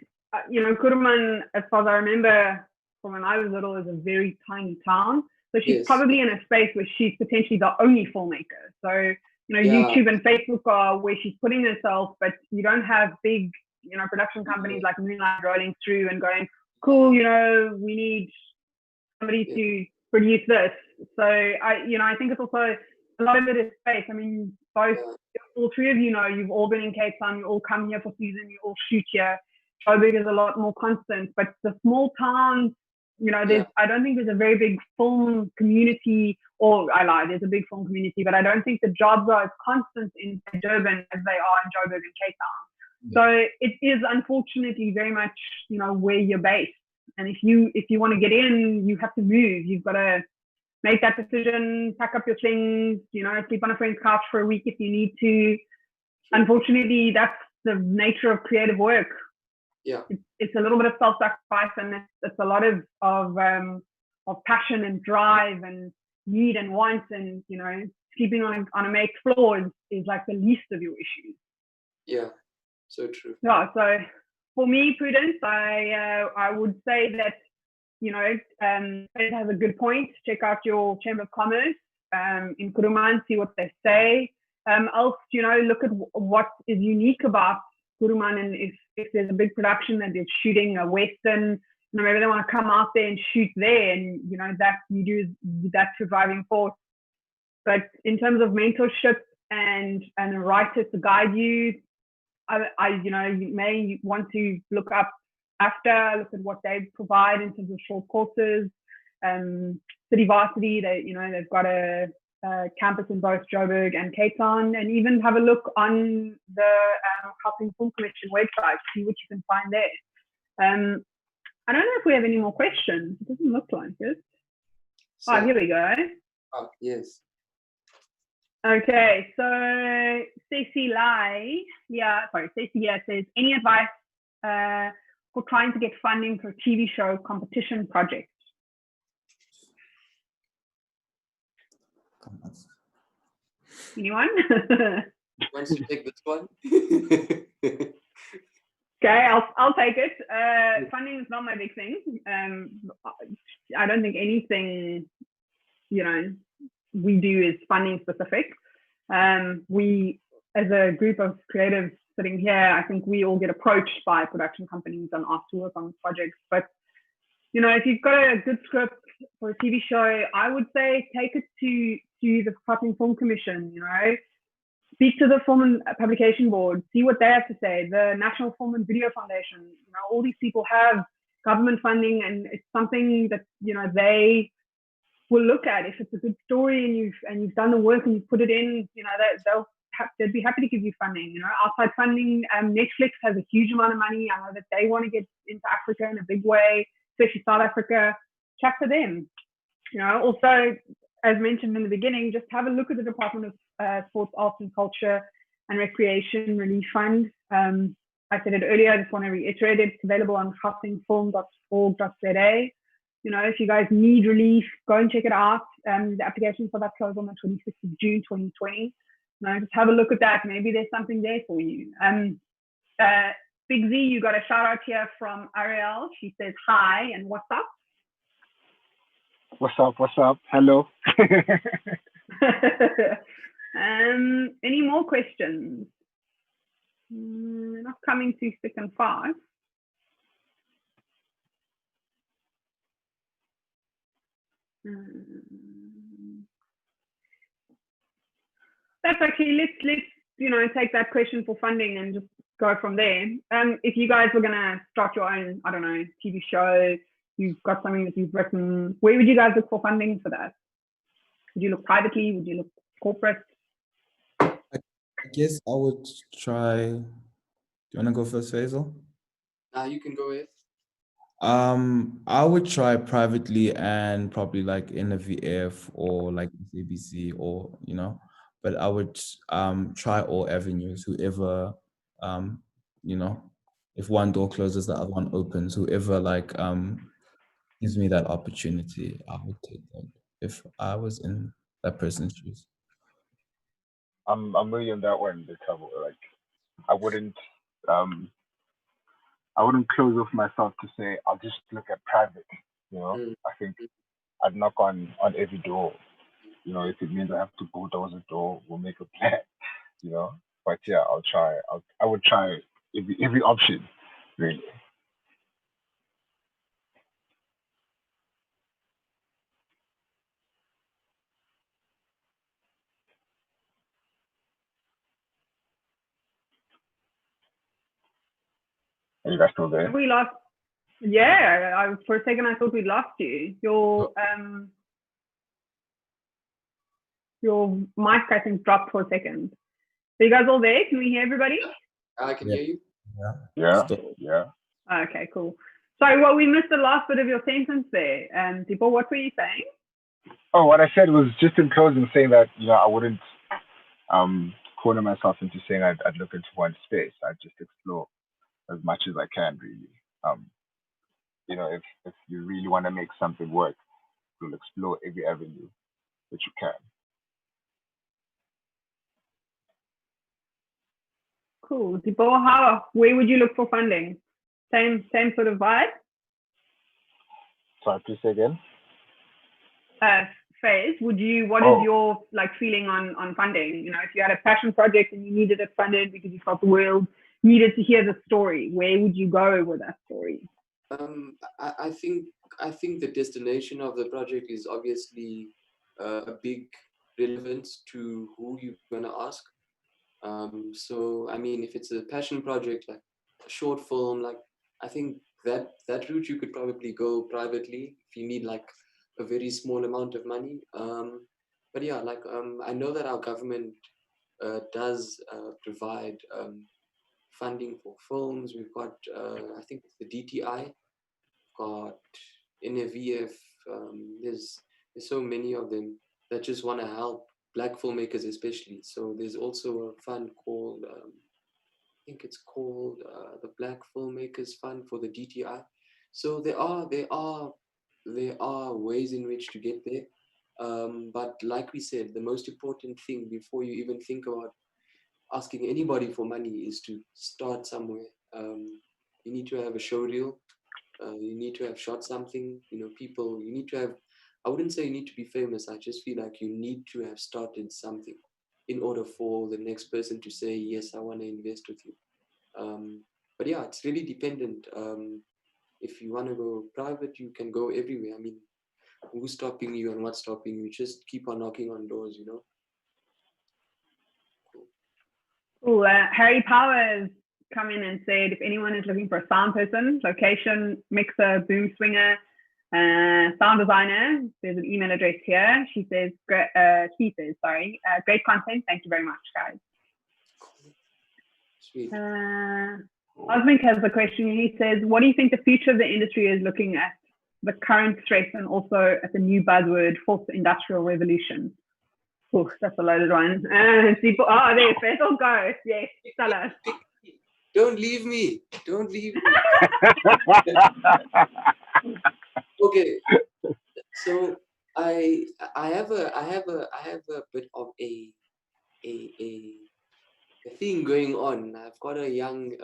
Kuruman, as far as I remember from when I was little, is a very tiny town. So she's probably in a space where she's potentially the only filmmaker. So, YouTube and Facebook are where she's putting herself, but you don't have big, production companies like Moonlight rolling through and going, cool, we need somebody to produce this. So I think it's also a lot of it is space. I mean, all three of you've all been in Cape Town, you all come here for season, you all shoot here. Joburg is a lot more constant, but the small towns, I don't think there's a very big film community, or I lie, there's a big film community, but I don't think the jobs are as constant in Durban as they are in Joburg and Cape Town. So it is unfortunately very much, where you're based. And if you want to get in, you have to move. You've got to make that decision, pack up your things, sleep on a friend's couch for a week if you need to. Unfortunately, that's the nature of creative work. Yeah, it's a little bit of self-sacrifice, and it's a lot of passion and drive and need and want, and sleeping on a mate's floor is like the least of your issues. Yeah, so true. Yeah, so for me, Prudence, I would say that it has a good point. Check out your Chamber of Commerce in Kuruman, see what they say. Else, look at what is unique about Kuruman, and if there's a big production that they're shooting a Western, maybe they want to come out there and shoot there, and that you do that's your driving force. But in terms of mentorship and a writer to guide you, you may want to look at what they provide in terms of short courses. City Varsity, they've got a campus in both Joburg and Cape Town, and even have a look on the Gauteng Film Commission website, see what you can find there. I don't know if we have any more questions. It doesn't look like it. So, here we go. Oh, yes. Okay, so Stacey says, any advice for trying to get funding for a TV show competition project? Anyone? Wants to take this one? Okay, I'll take it. Funding is not my big thing. I don't think anything, we do is funding specific. We, as a group of creatives sitting here, I think we all get approached by production companies and asked to work on projects. But, if you've got a good script for a TV show, I would say take it to the Gauteng Film Commission, speak to the Film and Publication Board, see what they have to say, the National Film and Video Foundation. All these people have government funding, and it's something that, they will look at. If it's a good story and you've done the work and you put it in, they'd be happy to give you funding. Outside funding, Netflix has a huge amount of money. I know that they want to get into Africa in a big way, especially South Africa. Chat to them. Also, as mentioned in the beginning, just have a look at the Department of Sports, Arts and Culture and Recreation Relief Fund. I said it earlier, I just want to reiterate it. It's available on gautengfilm.org.za. If you guys need relief, go and check it out. The application for that closed on the 26th of June, 2020. Just have a look at that. Maybe there's something there for you. Big Z, you got a shout out here from Ariel. She says hi and what's up? What's up? Hello. Any more questions? Not coming too thick and fast. That's actually, let's take that question for funding and just go from there. If you guys were gonna start your own, I don't know, TV show, you've got something that you've written, where would you guys look for funding for that? Would you look privately? Would you look corporate? I guess I would try. Do you want to go first, Faisal? You can go ahead. I would try privately and probably like in a VF or like ABC or but I would try all avenues. Whoever if one door closes, the other one opens. Whoever gives me that opportunity, I would take that if I was in that person's shoes. I'm really on that one, the trouble. Like, I wouldn't close off myself to say I'll just look at private. I think I'd knock on every door. If it means I have to bulldoze a door, we'll make a plan. But yeah, I'll try. I would try every option, really. Are you guys still there? We lost. Yeah, for a second I thought we'd lost you. Your mic, I think, dropped for a second. Are you guys all there? Can we hear everybody? I can hear you. Yeah. Okay, cool. Sorry, well, we missed the last bit of your sentence there. Deepo, what were you saying? Oh, what I said was just in closing, saying that I wouldn't corner myself into saying I'd look into one space. I'd just explore as much as I can, really. If you really want to make something work, you'll explore every avenue that you can. Cool. Deepo, where would you look for funding? Same sort of vibe? Sorry, please say again. Phase, what is your feeling on funding? If you had a passion project and you needed it funded because you felt the world needed to hear the story, where would you go with that story? I think the destination of the project is obviously a big relevance to who you're gonna ask. So I mean, if it's a passion project like a short film, I think that route you could probably go privately if you need a very small amount of money. But yeah, I know that our government does provide funding for films. We've got I think it's the DTI, got NAVF. There's so many of them that just want to help Black filmmakers especially. So there's also a fund called I think it's called the Black Filmmakers Fund for the DTI. So there are ways in which to get there. But like we said, the most important thing before you even think about asking anybody for money is to start somewhere. You need to have a show reel. You need to have shot something. You need to have, I wouldn't say you need to be famous. I just feel like you need to have started something in order for the next person to say, yes, I want to invest with you. But yeah, it's really dependent. If you want to go private, you can go everywhere. I mean, who's stopping you and what's stopping you? Just keep on knocking on doors, Cool. Harry Powers come in and said, if anyone is looking for a sound person, location, mixer, boom swinger, sound designer, there's an email address here. She says, great content. Thank you very much, guys. Sweet. Osmink has a question. He says, what do you think the future of the industry is looking at the current threats and also at the new buzzword, fourth industrial revolution? Oh, that's a loaded one. There's Faisal, go. Yes, tell us. Don't leave me. Okay. So I have a bit of a thing going on. I've got a young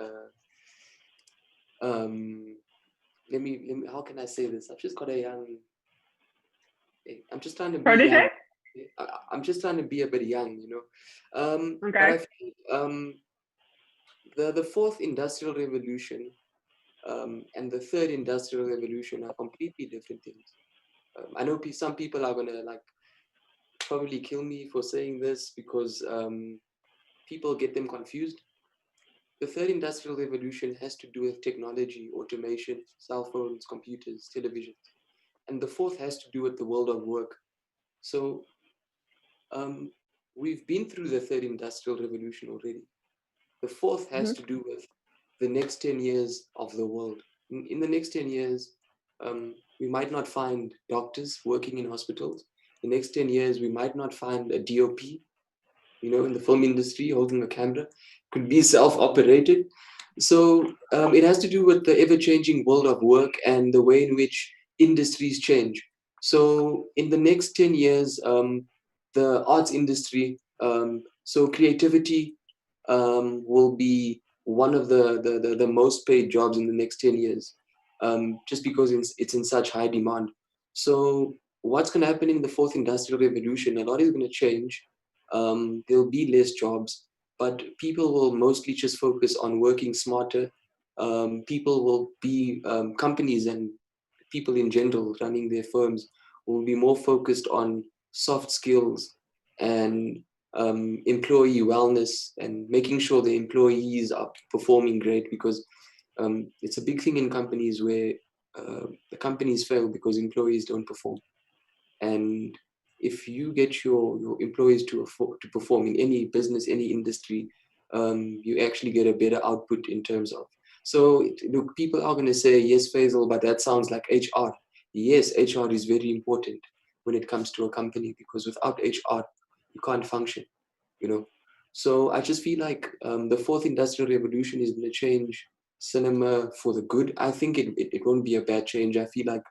let me how can I say this? I've just got a young I'm just trying to be protege? young. I'm just trying to be a bit young, Okay. But I feel, the fourth industrial revolution and the third industrial revolution are completely different things. I know some people are gonna like probably kill me for saying this because people get them confused. The third industrial revolution has to do with technology, automation, cell phones, computers, televisions. And the fourth has to do with the world of work. So we've been through the third industrial revolution already. The fourth has to do with the next 10 years of the world. In the next 10 years, we might not find doctors working in hospitals. The next 10 years, we might not find a DOP, in the film industry holding a camera. Could be self-operated. So it has to do with the ever-changing world of work and the way in which industries change. So in the next 10 years, the arts industry, so creativity will be one of the most paid jobs in the next 10 years, just because it's in such high demand. So what's going to happen in the fourth industrial revolution? A lot is going to change. There'll be less jobs, but people will mostly just focus on working smarter. People will be, companies and people in general running their firms will be more focused on soft skills and employee wellness and making sure the employees are performing great, because it's a big thing in companies where the companies fail because employees don't perform. And if you get your employees to perform in any business, any industry, you actually get a better output in terms of. So look, people are going to say, yes, Faisal, but that sounds like HR. Yes, HR is very important when it comes to a company, because without HR, you can't function, So I just feel like the fourth industrial revolution is going to change cinema for the good. I think it won't be a bad change. I feel like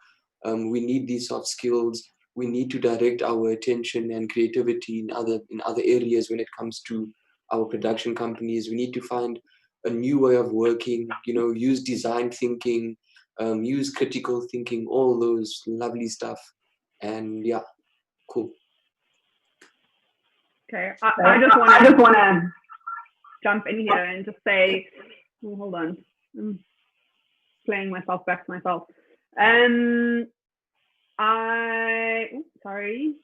we need these soft skills. We need to direct our attention and creativity in other areas when it comes to our production companies. We need to find a new way of working, use design thinking, use critical thinking, all those lovely stuff. And yeah, cool. Okay, I just want to jump in here and just say, hold on, I'm playing myself back to myself. Sorry.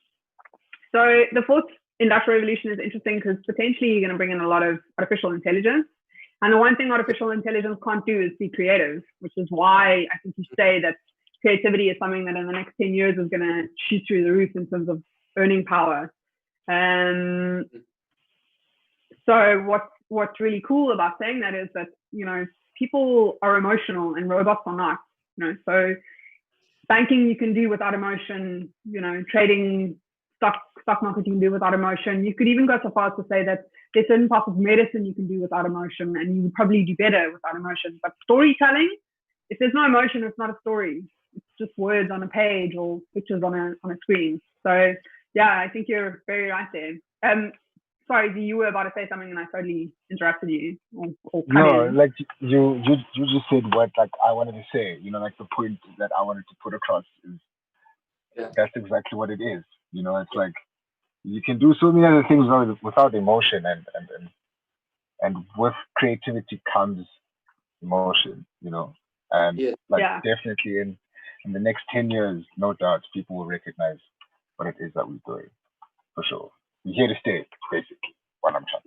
So the fourth industrial revolution is interesting because potentially you're going to bring in a lot of artificial intelligence. And the one thing artificial intelligence can't do is be creative, which is why I think you say that creativity is something that in the next 10 years is going to shoot through the roof in terms of earning power. So what's really cool about saying that is that, people are emotional and robots are not, so banking you can do without emotion, trading, stock market you can do without emotion. You could even go so far as to say that there's certain parts of medicine you can do without emotion, and you would probably do better without emotion. But storytelling, if there's no emotion, it's not a story. It's just words on a page or pictures on a screen. So yeah, I think you're very right there. Sorry, you were about to say something and I totally interrupted you. No, like you just said what like I wanted to say. Like the point that I wanted to put across is that's exactly what it is. It's like you can do so many other things without emotion, and with creativity comes emotion. And definitely in the next 10 years, no doubt, people will recognize what it is that we're doing for sure. We're here to stay, basically, what I'm trying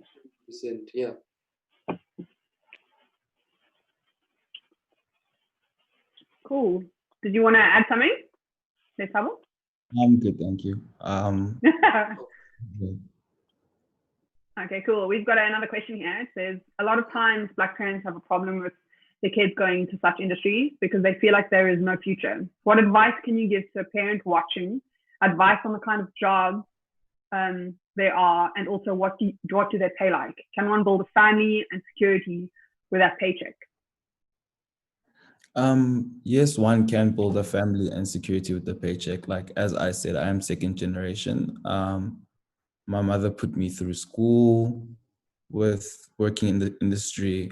to say. Yeah. Cool. Did you want to add something? Letabo? I'm good, thank you. Okay, cool. We've got another question here. It says, a lot of times Black parents have a problem with their kids going into such industries because they feel like there is no future. What advice can you give to a parent watching? Advice on the kind of jobs they are, and also what do they pay like? Can one build a family and security with that paycheck? Yes, one can build a family and security with the paycheck. Like, as I said, I am second generation. My mother put me through school with working in the industry.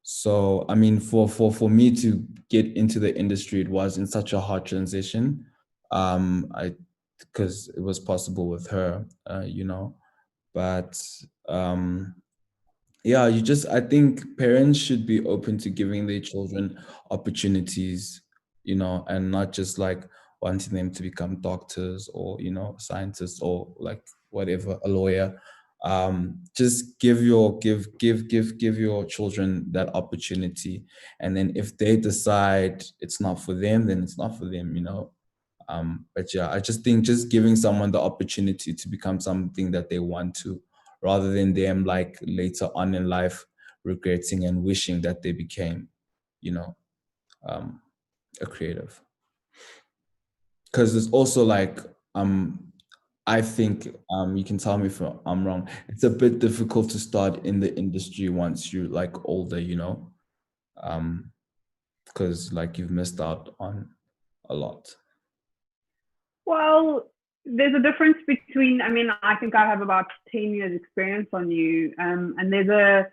So, I mean, for me to get into the industry, it was in such a hard transition. Because it was possible with her, but yeah, I think parents should be open to giving their children opportunities, and not just like wanting them to become doctors or, scientists or like whatever, a lawyer. Just give your children that opportunity. And then if they decide it's not for them, then it's not for them. But yeah, I just think just giving someone the opportunity to become something that they want to, rather than them like later on in life regretting and wishing that they became, you know, um, a creative. Because there's also like, I think you can tell me if I'm wrong. It's a bit difficult to start in the industry once you're like older, because like you've missed out on a lot. Well, there's a difference between, I mean, I think I have about 10 years experience on you. And there's a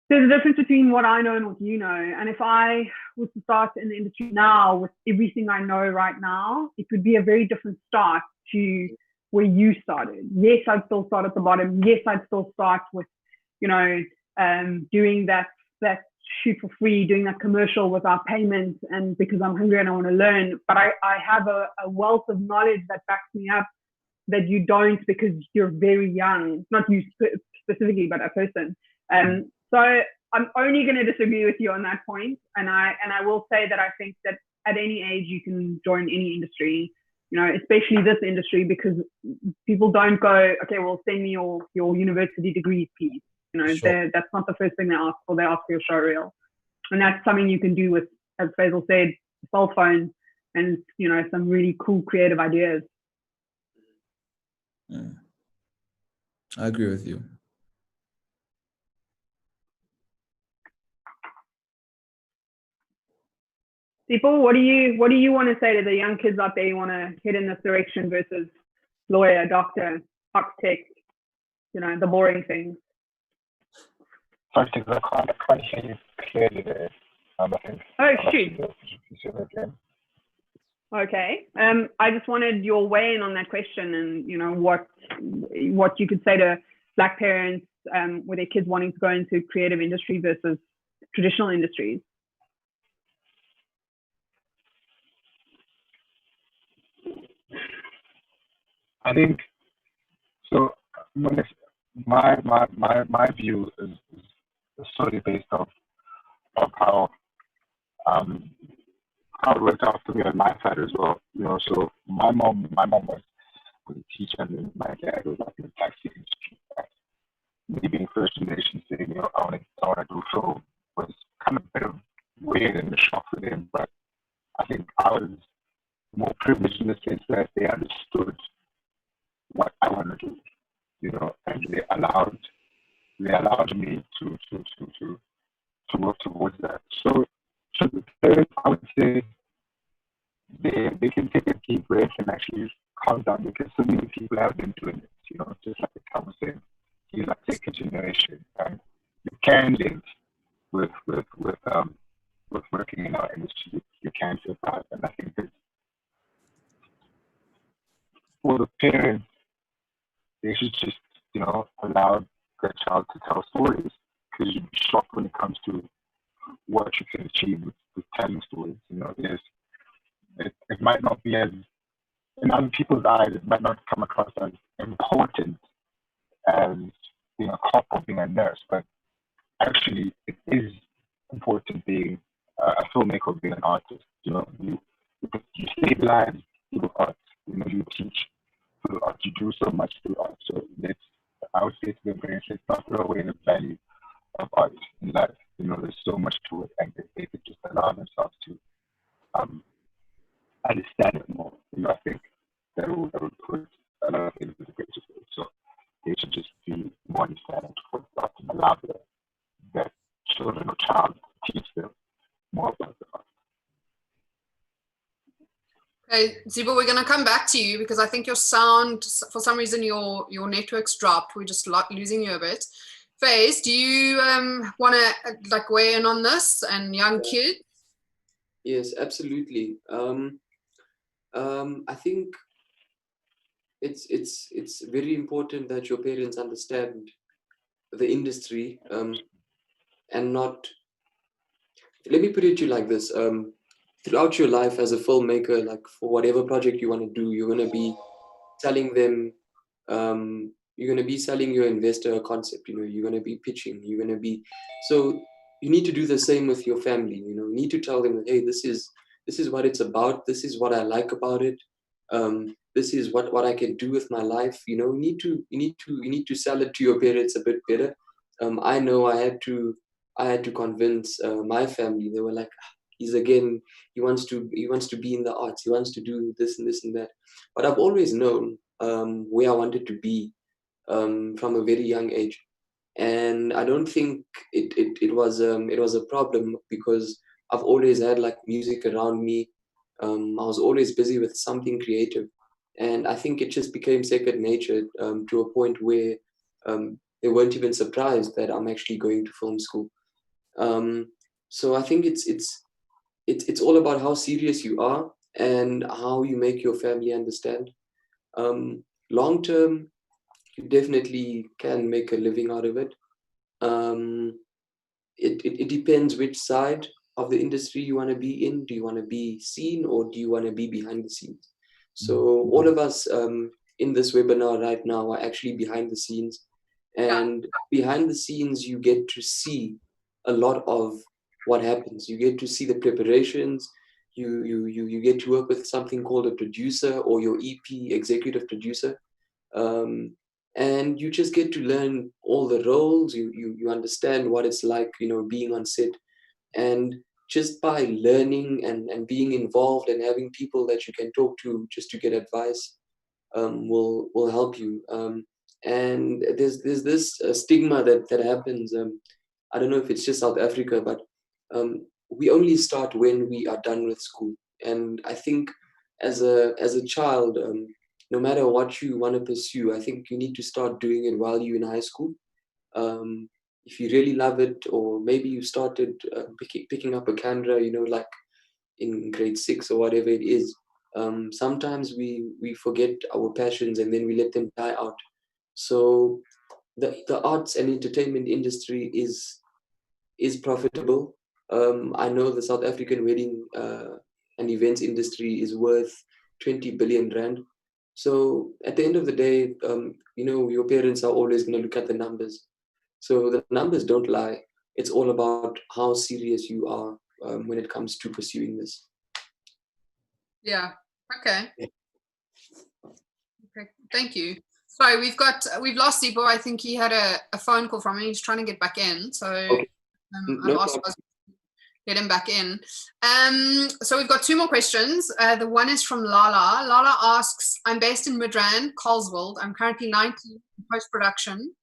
difference between what I know and what you know. And if I was to start in the industry now with everything I know right now, it would be a very different start to where you started. Yes, I'd still start at the bottom. Yes, I'd still start with, doing that shoot for free, doing that commercial without payment, and because I'm hungry and I want to learn. But I have a wealth of knowledge that backs me up that you don't, because you're very young. Not you specifically, but a person. So I'm only going to disagree with you on that point. And I will say that I think that at any age you can join any industry, especially this industry, because people don't go, okay, well, send me your university degrees, please. Sure. That's not the first thing they ask for. They ask for your showreel. And that's something you can do with, as Faisal said, cell phone and, some really cool creative ideas. Yeah. I agree with you. People, what do you want to say to the young kids out there who want to head in this direction versus lawyer, doctor, architect, the boring things? Sorry, I can't hear you clearly there. I think. Oh, shoot. Okay. I just wanted your weigh in on that question, and what you could say to Black parents with their kids wanting to go into creative industry versus traditional industries. I think so. My view is solely based off how it worked out for me on my side as well. So my mom was a teacher, and my dad was like in the taxi industry. Me being first generation, saying, I want to do film was kind of a bit of weird and a shock for them. But I think I was more privileged in the sense that they understood what I want to do, and they allowed me to work towards that. So the parents, I would say, they can take a deep breath and actually calm down, because so many people have been doing it, just like I was saying, he's like second generation, and you can live with working in our industry. You can survive, and I think that for the parents, they should just allow their child to tell stories, because you'd be shocked when it comes to what you can achieve with telling stories. It might not be as, in other people's eyes, it might not come across as important as being a cop or being a nurse, but actually it is important being a filmmaker, being an artist. You save lives through art. You teach through art. You do so much through art. So I would say to the parents, let's not throw away the value of art in life. There's so much to it, and they could just allow themselves to understand it more. I think that would put a lot of things into greater way. So they should just be more understanding towards art and allow their children or child to teach them more about the art. Okay, Zibo, we're going to come back to you because I think your sound, for some reason, your network's dropped. We're just losing you a bit. Faze, do you want to weigh in on this and young kids? Yes, absolutely. I think it's very important that your parents understand the industry, and not, let me put it to you like this. Throughout your life as a filmmaker, like for whatever project you want to do, you're going to be telling them, you're going to be selling your investor a concept, you're going to be pitching, you're going to be, so you need to do the same with your family. You need to tell them, hey, this is what it's about, this is what I like about it, this is what I can do with my life. You need to sell it to your parents a bit better. I know I had to convince my family. They were like, he's again, he wants to be in the arts, he wants to do this and this and that. But I've always known where I wanted to be from a very young age, and I don't think it was a problem, because I've always had like music around me. I was always busy with something creative, and I think it just became second nature, to a point where they weren't even surprised that I'm actually going to film school. So I think it's all about how serious you are and how you make your family understand. Long term, you definitely can make a living out of it. Um, it depends which side of the industry you want to be in. Do you want to be seen, or do you want to be behind the scenes? So all of us in this webinar right now are actually behind the scenes, and behind the scenes you get to see a lot of what happens. You get to see the preparations. You get to work with something called a producer, or your EP, executive producer. And you just get to learn all the roles. You understand what it's like, being on set. And just by learning and being involved and having people that you can talk to just to get advice, will help you. And there's this stigma that happens. I don't know if it's just South Africa, but we only start when we are done with school. And I think as a child, no matter what you want to pursue, I think you need to start doing it while you're in high school. If you really love it, or maybe you started picking up a camera, like in grade 6 or whatever it is. Sometimes we forget our passions and then we let them die out. So the arts and entertainment industry is profitable. I know the South African wedding and events industry is worth 20 billion rand. So at the end of the day, your parents are always going to look at the numbers. So the numbers don't lie. It's all about how serious you are when it comes to pursuing this. Yeah. Okay. Okay. Thank you. Sorry, we've lost Zipo. I think he had a phone call from me. He's trying to get back in. So Okay. I've asked us to get him back in. So we've got two more questions. The one is from Lala. Lala asks, I'm based in Midrand, Carlswold. I'm currently 19 in post-production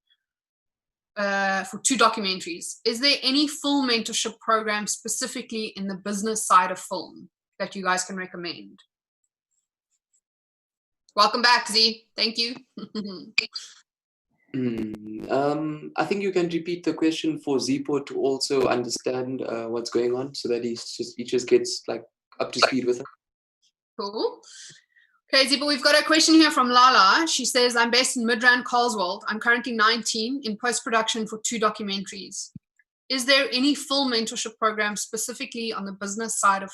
for 2 documentaries. Is there any full mentorship program specifically in the business side of film that you guys can recommend? Welcome back, Z. Thank you. I think you can repeat the question for Zipo to also understand what's going on, so that he just gets like up to speed with it. Cool. Okay, Zipo, we've got a question here from Lala. She says, I'm based in Midrand, Carlswold. I'm currently 19 in post-production for 2 documentaries. Is there any full mentorship program specifically on the business side of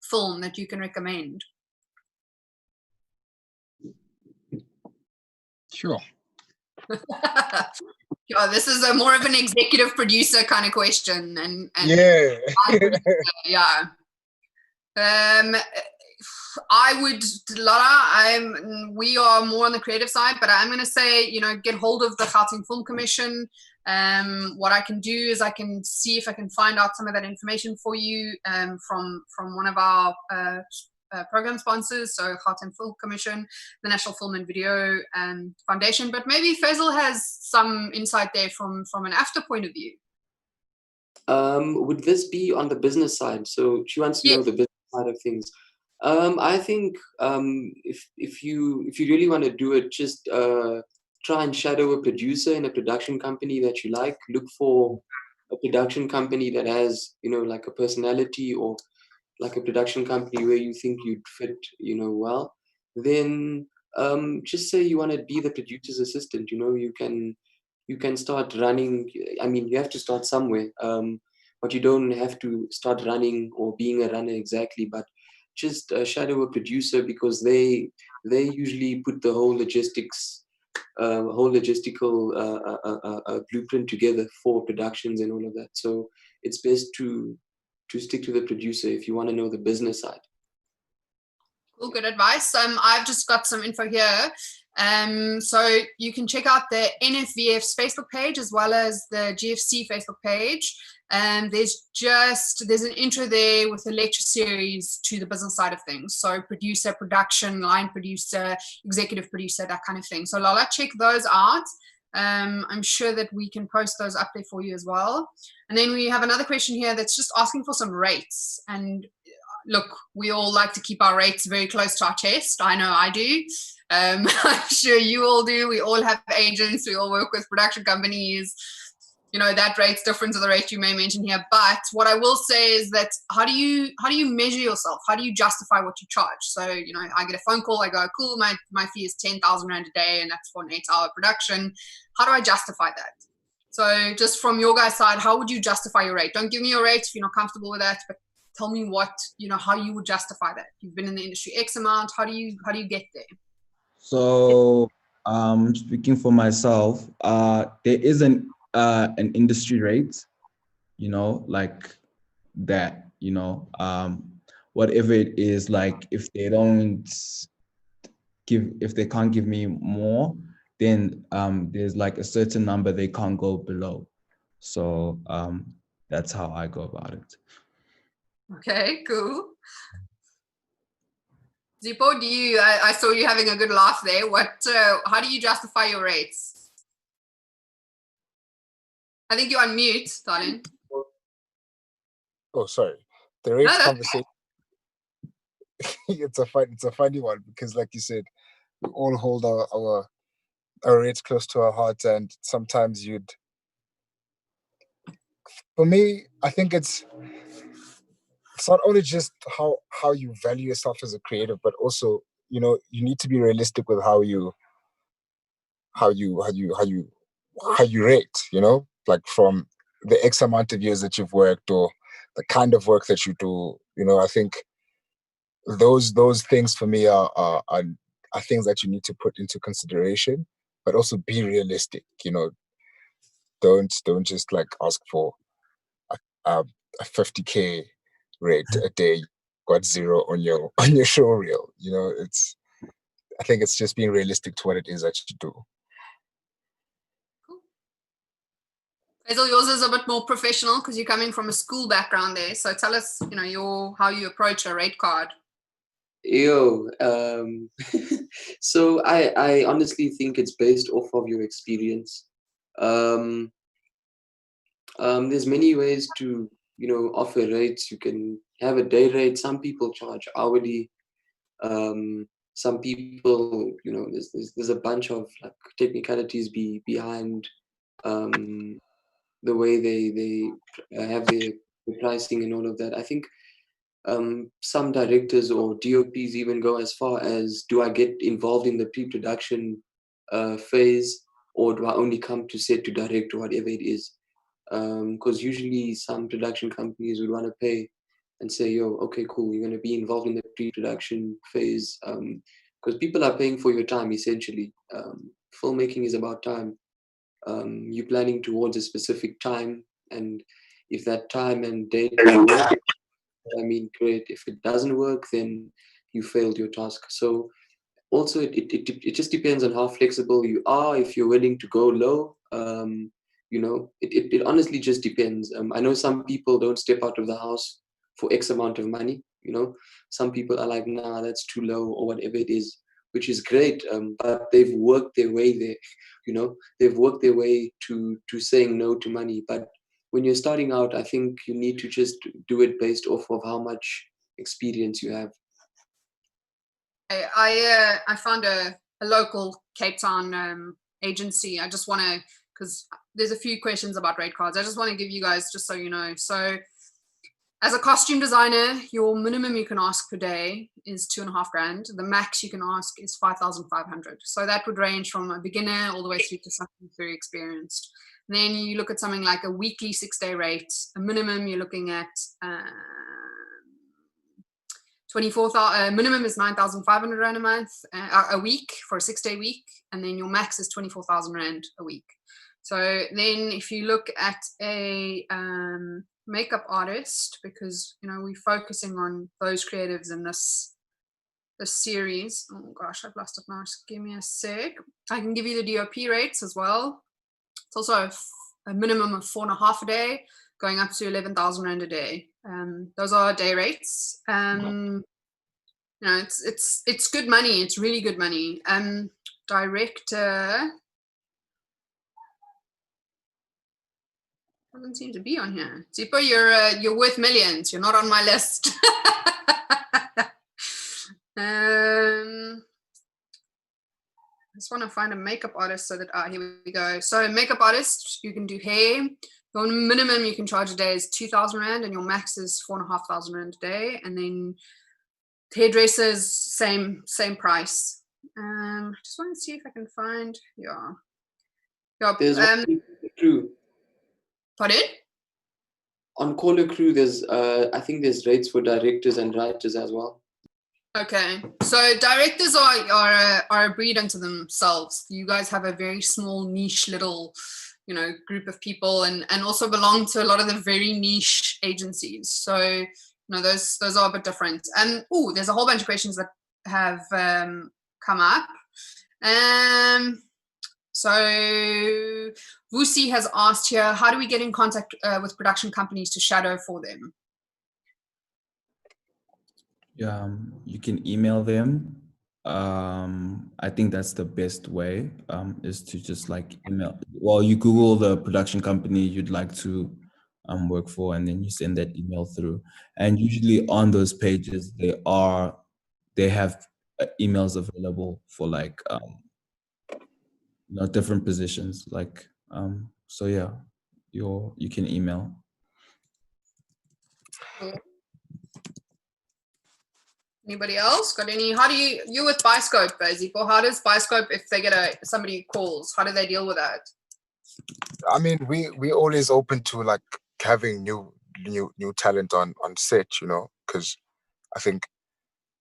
film that you can recommend? Sure. Yeah, this is more of an executive producer kind of question, and yeah. Yeah. I would, Lara, we are more on the creative side, but I'm going to say, get hold of the Gauteng Film Commission. What I can do is I can see if I can find out some of that information for you from one of our program sponsors, so Gauteng Film Commission, the National Film and Video Foundation. But maybe Faisal has some insight there from an AFTA point of view. Would this be on the business side? So she wants to know the business side of things. I think if you really want to do it, just try and shadow a producer in a production company that you like. Look for a production company that has, like a personality, or like a production company where you think you'd fit, well. Then just say you want to be the producer's assistant. You can you can start running. I mean, you have to start somewhere, but you don't have to start running or being a runner exactly, but just shadow a producer, because they usually put the whole logistical blueprint together for productions and all of that. So it's best to stick to the producer if you want to know the business side. Cool, good advice. I've just got some info here. So you can check out the NFVF's Facebook page as well as the GFC Facebook page. And there's an intro there with a lecture series to the business side of things. So producer, production, line producer, executive producer, that kind of thing. So Lala, check those out. I'm sure that we can post those up there for you as well. And then we have another question here that's just asking for some rates. And look, we all like to keep our rates very close to our chest. I know I do. I'm sure you all do. We all have agents. We all work with production companies. You know, that rate's different to the rate you may mention here. But what I will say is that how do you measure yourself? How do you justify what you charge? So, you know, I get a phone call. I go, cool, my fee is 10,000 Rand a day, and that's for an 8-hour production. How do I justify that? So just from your guys' side, how would you justify your rate? Don't give me your rate if you're not comfortable with that, but tell me how you would justify that. You've been in the industry X amount. How do you get there? So, speaking for myself, there is an industry rate, you know, like that, you know, whatever it is, like if they can't give me more, then there's like a certain number they can't go below. So that's how I go about it. Okay, cool. Zippo, I saw you having a good laugh there. How do you justify your rates? I think you're on mute, darling. Oh, sorry. The rates conversation. It's a funny one, because, like you said, we all hold our rates close to our hearts, and sometimes for me, I think it's not only just how you value yourself as a creative, but also, you know, you need to be realistic with how you rate, you know, like from the X amount of years that you've worked or the kind of work that you do. You know, I think those things for me are things that you need to put into consideration, but also be realistic. You know, don't just like ask for a 50K rate a day, got zero on your show reel. You know, I think it's just being realistic to what it is that you do. Cool. Faisal, yours is a bit more professional because you're coming from a school background there. So tell us, you know, how you approach a rate card. So I honestly think it's based off of your experience. There's many ways to, you know, offer rates. You can have a day rate. Some people charge hourly. Some people, you know, there's a bunch of like technicalities behind the way they have their pricing and all of that. I think some directors or DOPs even go as far as, do I get involved in the pre-production phase, or do I only come to set to direct or whatever it is? Because usually some production companies would want to pay and say, yo, okay, cool, you're going to be involved in the pre-production phase, because people are paying for your time, essentially. Filmmaking is about time. You're planning towards a specific time, and if that time and date work, I mean, great. If it doesn't work, then you failed your task. So also it just depends on how flexible you are. If you're willing to go low, you know, it honestly just depends. I know some people don't step out of the house for X amount of money. You know, some people are like, nah, that's too low, or whatever it is, which is great. But they've worked their way there. You know, they've worked their way to saying no to money. But when you're starting out, I think you need to just do it based off of how much experience you have. I found a local Cape Town agency. I just want to, because there's a few questions about rate cards. I just want to give you guys, just so you know. So As a costume designer, your minimum you can ask per day is 2.5 grand. The max you can ask is 5,500. So that would range from a beginner all the way through to something very experienced. Then you look at something like a weekly 6-day rate. A minimum you're looking at 24,000. Minimum is 9,500 rand a month, a week for a 6-day week, and then your max is 24,000 rand a week. So then, if you look at a makeup artist, because we're focusing on those creatives in this series. Oh gosh, I've lost it now. Just give me a sec. I can give you the DOP rates as well. It's also a minimum of 4.5 a day, going up to 11,000 rand a day. Those are day rates. It's good money. It's really good money. Director doesn't seem to be on here. Zipo, you're worth millions. You're not on my list. I just want to find a makeup artist so that here we go. So makeup artist, you can do hair. Your minimum you can charge a day is 2,000 rand, and your max is 4,500 rand a day. And then hairdressers, same price. I just want to see if I can find There's one crew. Pardon? On Caller Crew, there's I think there's rates for directors and writers as well. Okay, so directors are a breed unto themselves. You guys have a very small niche little group of people, and also belong to a lot of the very niche agencies. So those are a bit different. There's a whole bunch of questions that have come up. So Vusi has asked here, how do we get in contact with production companies to shadow for them? You can email them. I think that's the best way, is to just email. Well, you Google the production company you'd like to work for, and then you send that email through. And usually on those pages, they have emails available for different positions. So yeah, you can email. Anybody else got any? How do you with Biscope, Zipo? How does Biscope, if they get somebody calls, how do they deal with that? I mean, we always open to having new talent on set, because I think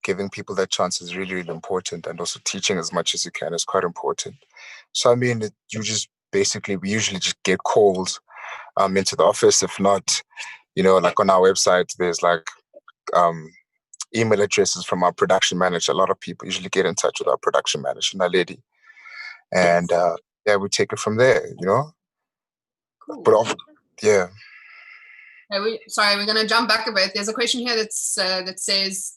giving people that chance is really, really important, and also teaching as much as you can is quite important. So I mean, we usually just get calls into the office. If not, on our website, there's email addresses from our production manager. A lot of people usually get in touch with our production manager, Naledi, and we take it from there. Cool. But yeah. Sorry, we're going to jump back a bit. There's a question here that says,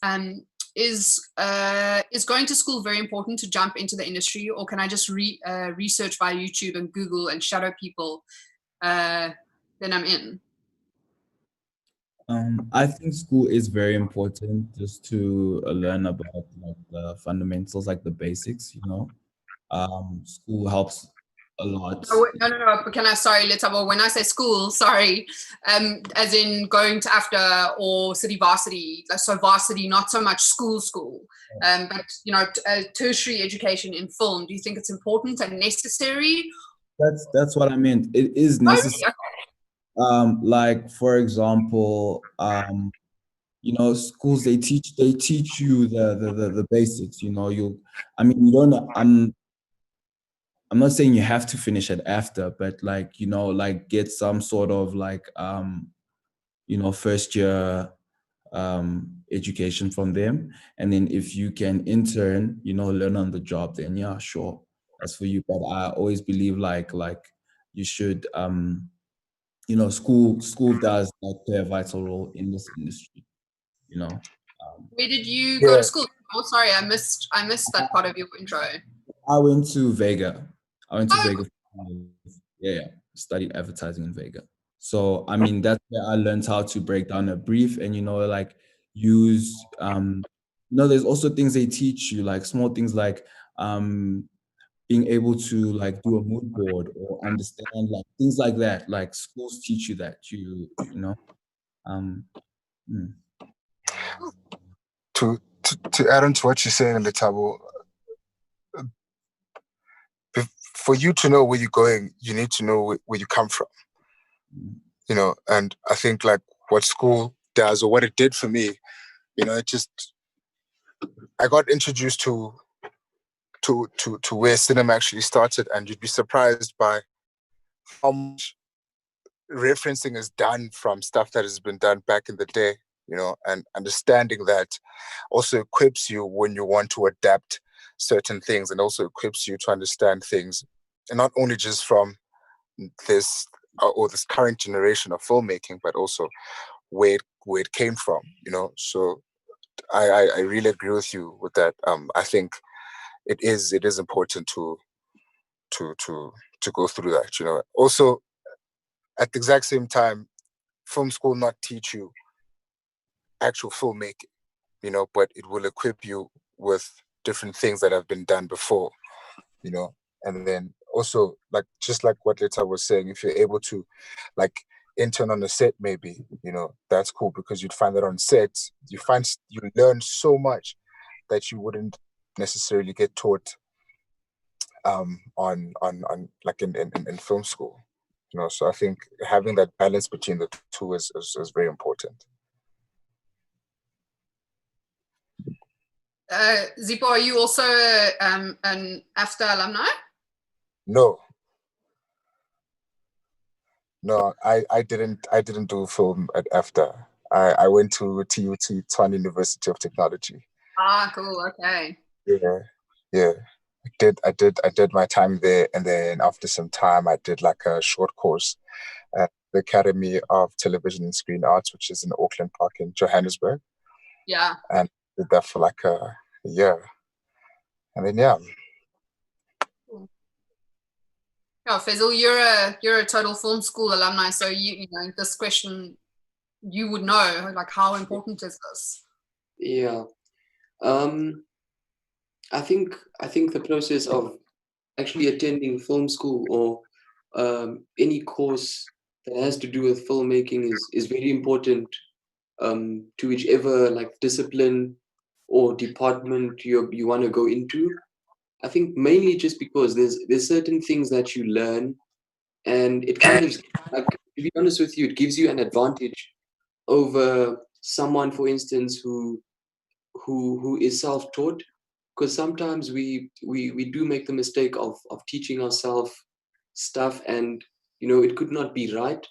is going to school very important to jump into the industry, or can I just research via YouTube and Google and shadow people? Then I'm in. I think school is very important, just to learn about the fundamentals, the basics. School helps a lot. No. But when I say school, sorry, as in going to AFDA or city varsity. So varsity, not so much school, but tertiary education in film. Do you think it's important and necessary? That's what I meant. It is necessary. For example, schools, they teach you the basics. I'm not saying you have to finish it after, but get some sort of first year education from them, and then if you can intern, learn on the job, then yeah, sure, that's for you. But I always believe you should school does play a vital role in this industry. Where did you go to school? Oh, sorry, I missed that part of your intro. I went to Vega. Vega. Yeah, studied advertising in Vega. So I mean, that's where I learned how to break down a brief and use there's also things they teach you, small things being able to do a mood board or understand things like that. Schools teach you that, Mm. To add on to what you're saying, Letabo, for you to know where you're going, you need to know where you come from. You know, and I think like what school does, or what it did for me, you know, I got introduced to where cinema actually started, and you'd be surprised by how much referencing is done from stuff that has been done back in the day, you know, and understanding that also equips you when you want to adapt certain things, and also equips you to understand things, and not only just from this or this current generation of filmmaking, but also where it came from, you know. So I really agree with you with that. I think it is important to go through that, you know. Also, at the exact same time, film school not teach you actual filmmaking, you know, but it will equip you with different things that have been done before, you know. And then also, like, just like what Leta was saying, if you're able to like intern on a set, maybe, you know, that's cool, because you'd find that on sets you learn so much that you wouldn't necessarily get taught on like in film school, you know. So I think having that balance between the two is very important. Zipo, are you also an AFTA alumni? No, I didn't do film at AFTA. I went to TUT, Tshwane University of Technology. Ah, cool. Okay. Yeah. I did my time there, and then after some time I did like a short course at the Academy of Television and Screen Arts, which is in Auckland Park in Johannesburg. Yeah. And did that for like a year. And then Yeah, Faisal, you're a total film school alumni, so you know this question you would know, like, how important is this? Yeah. I think the process of actually attending film school or any course that has to do with filmmaking is very important to whichever like discipline or department you want to go into. I think mainly just because there's certain things that you learn, and it kind of, like, to be honest with you, it gives you an advantage over someone, for instance, who is self-taught, because sometimes we do make the mistake of teaching ourselves stuff, and you know it could not be right,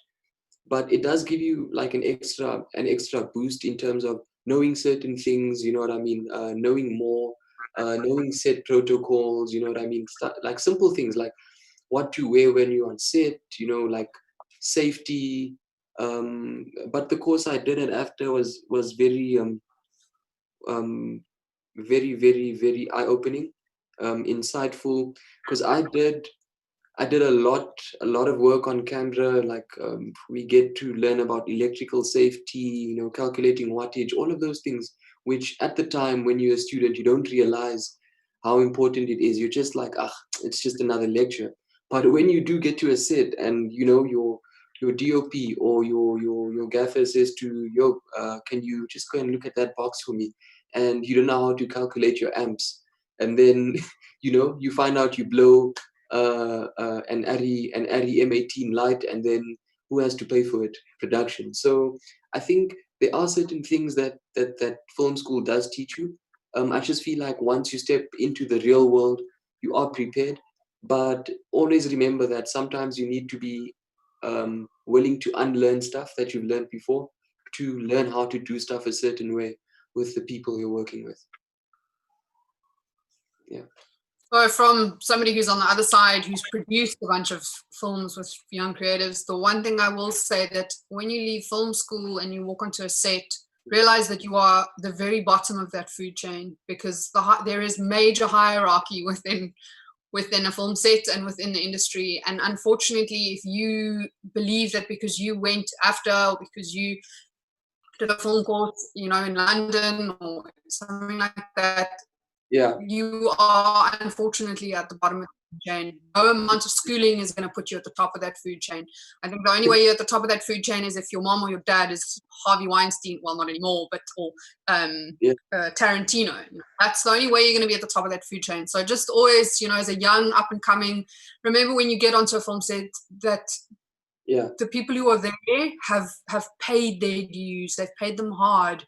but it does give you like an extra boost in terms of knowing certain things, you know what I mean, knowing more, knowing set protocols, you know what I mean, like simple things like what to wear when you're on set, you know, like safety. But the course I did at AFTA was very very eye-opening, insightful, because I did a lot of work on camera. Like we get to learn about electrical safety, you know, calculating wattage, all of those things, which at the time when you're a student you don't realize how important it is. You're just like, it's just another lecture. But when you do get to a set, and you know your DOP or your gaffer says to yo, can you just go and look at that box for me, and you don't know how to calculate your amps, and then you know you find out you blow an ARRI M18 light, and then who has to pay for it? Production. So I think there are certain things that film school does teach you. I just feel like once you step into the real world, you are prepared. But always remember that sometimes you need to be willing to unlearn stuff that you've learned before, to learn how to do stuff a certain way with the people you're working with. Yeah. So from somebody who's on the other side, who's produced a bunch of films with young creatives, the one thing I will say that when you leave film school and you walk onto a set, realize that you are the very bottom of that food chain, because there is major hierarchy within a film set and within the industry. And unfortunately, if you believe that because you went after, or because you did a film course, you know, in London or something like that, yeah, you are unfortunately at the bottom of chain. No amount of schooling is going to put you at the top of that food chain. I think the only way you're at the top of that food chain is if your mom or your dad is Harvey Weinstein. Well, not anymore, but or Tarantino. That's the only way you're going to be at the top of that food chain. So just always, as a young up and coming, remember when you get onto a film set that the people who are there have paid their dues. They've paid them hard,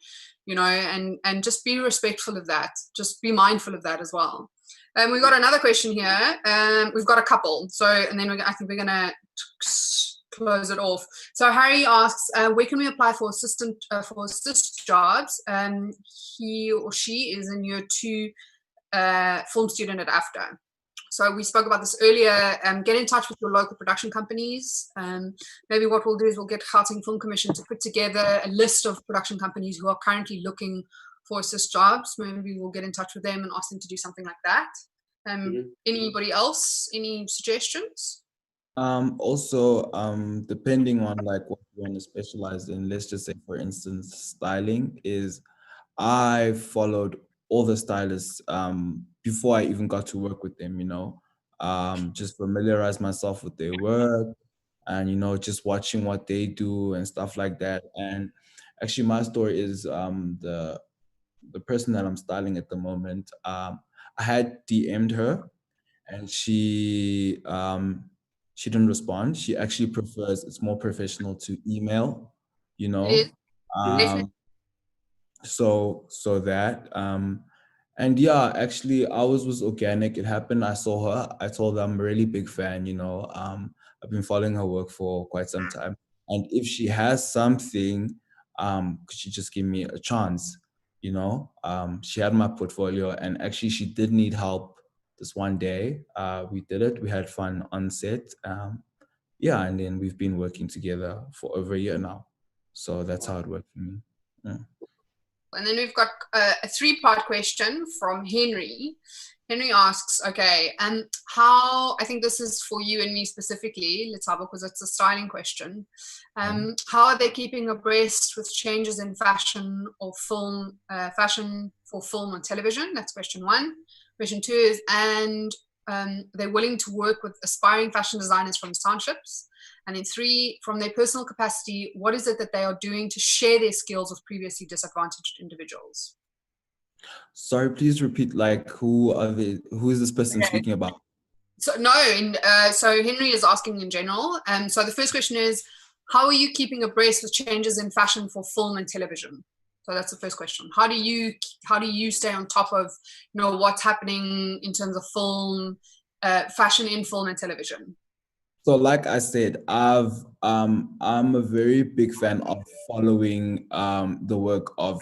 and just be respectful of that. Just be mindful of that as well. We've got another question here. We've got a couple. So, and then I think we're going to close it off. So Harry asks, where can we apply for assist jobs? He or she is a year 2 film student at AFTA. So we spoke about this earlier. Get in touch with your local production companies. Maybe what we'll do is we'll get Gauteng Film Commission to put together a list of production companies who are currently looking for assist jobs. Maybe we'll get in touch with them and ask them to do something like that. Anybody else? Any suggestions? Also, depending on like what you want to specialize in, let's just say, for instance, styling I followed all the stylists before I even got to work with them, just familiarize myself with their work and, just watching what they do and stuff like that. And actually my story is the person that I'm styling at the moment, I had DM'd her and she didn't respond. She actually prefers, it's more professional to email, so that, and yeah, actually ours was organic. It happened. I saw her. I told her I'm a really big fan, I've been following her work for quite some time. And if she has something, could she just give me a chance? She had my portfolio and actually she did need help this one day. We did it. We had fun on set. And then we've been working together for over a year now. So that's how it worked for me. Yeah. And then we've got a 3-part question from Henry. Henry asks, okay, and how, I think this is for you and me specifically, Lethabo, because it's a styling question. How are they keeping abreast with changes in fashion or film, fashion for film and television? That's question 1. Question 2 is, and they're willing to work with aspiring fashion designers from townships. And then 3, from their personal capacity, what is it that they are doing to share their skills with previously disadvantaged individuals? Sorry, please repeat, like, who is this person speaking about? So so Henry is asking in general. So the first question is, how are you keeping abreast with changes in fashion for film and television? So that's the first question. How do you stay on top of what's happening in terms of film, fashion in film and television? So like I said, I'm a very big fan of following the work of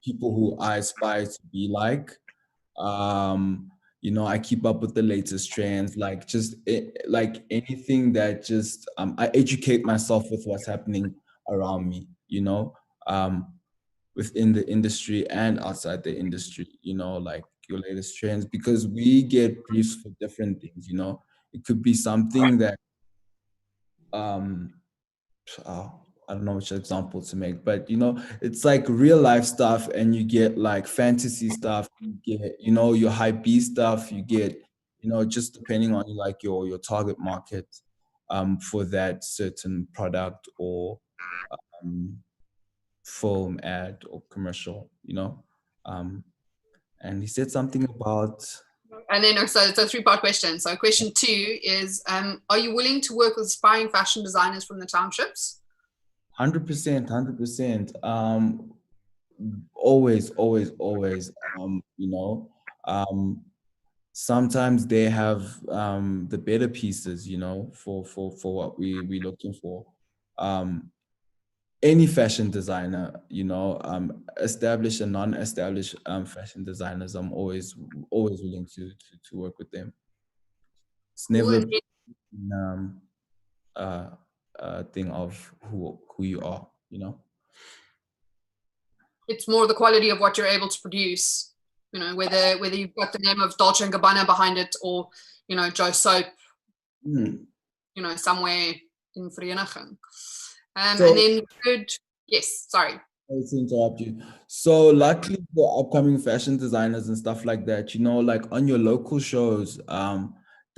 people who I aspire to be like. I keep up with the latest trends, like anything that just I educate myself with what's happening around me, within the industry and outside the industry, like your latest trends, because we get briefs for different things. It could be something that I don't know which example to make, but it's like real life stuff, and you get like fantasy stuff, you get your hype beast stuff, you get just depending on like your target market for that certain product or film ad or commercial, and he said something about. And then, so it's a 3-part question. So question 2 is, are you willing to work with aspiring fashion designers from the townships? 100%. Always. Sometimes they have the better pieces, for what we're looking for. Any fashion designer, established and non-established fashion designers, I'm always willing to work with them. It's never a thing of who you are, It's more the quality of what you're able to produce, whether you've got the name of Dolce & Gabbana behind it or, Joe Soap, somewhere in Vereniging. And then yes, sorry. To interrupt you. So luckily for upcoming fashion designers and stuff like that, like on your local shows,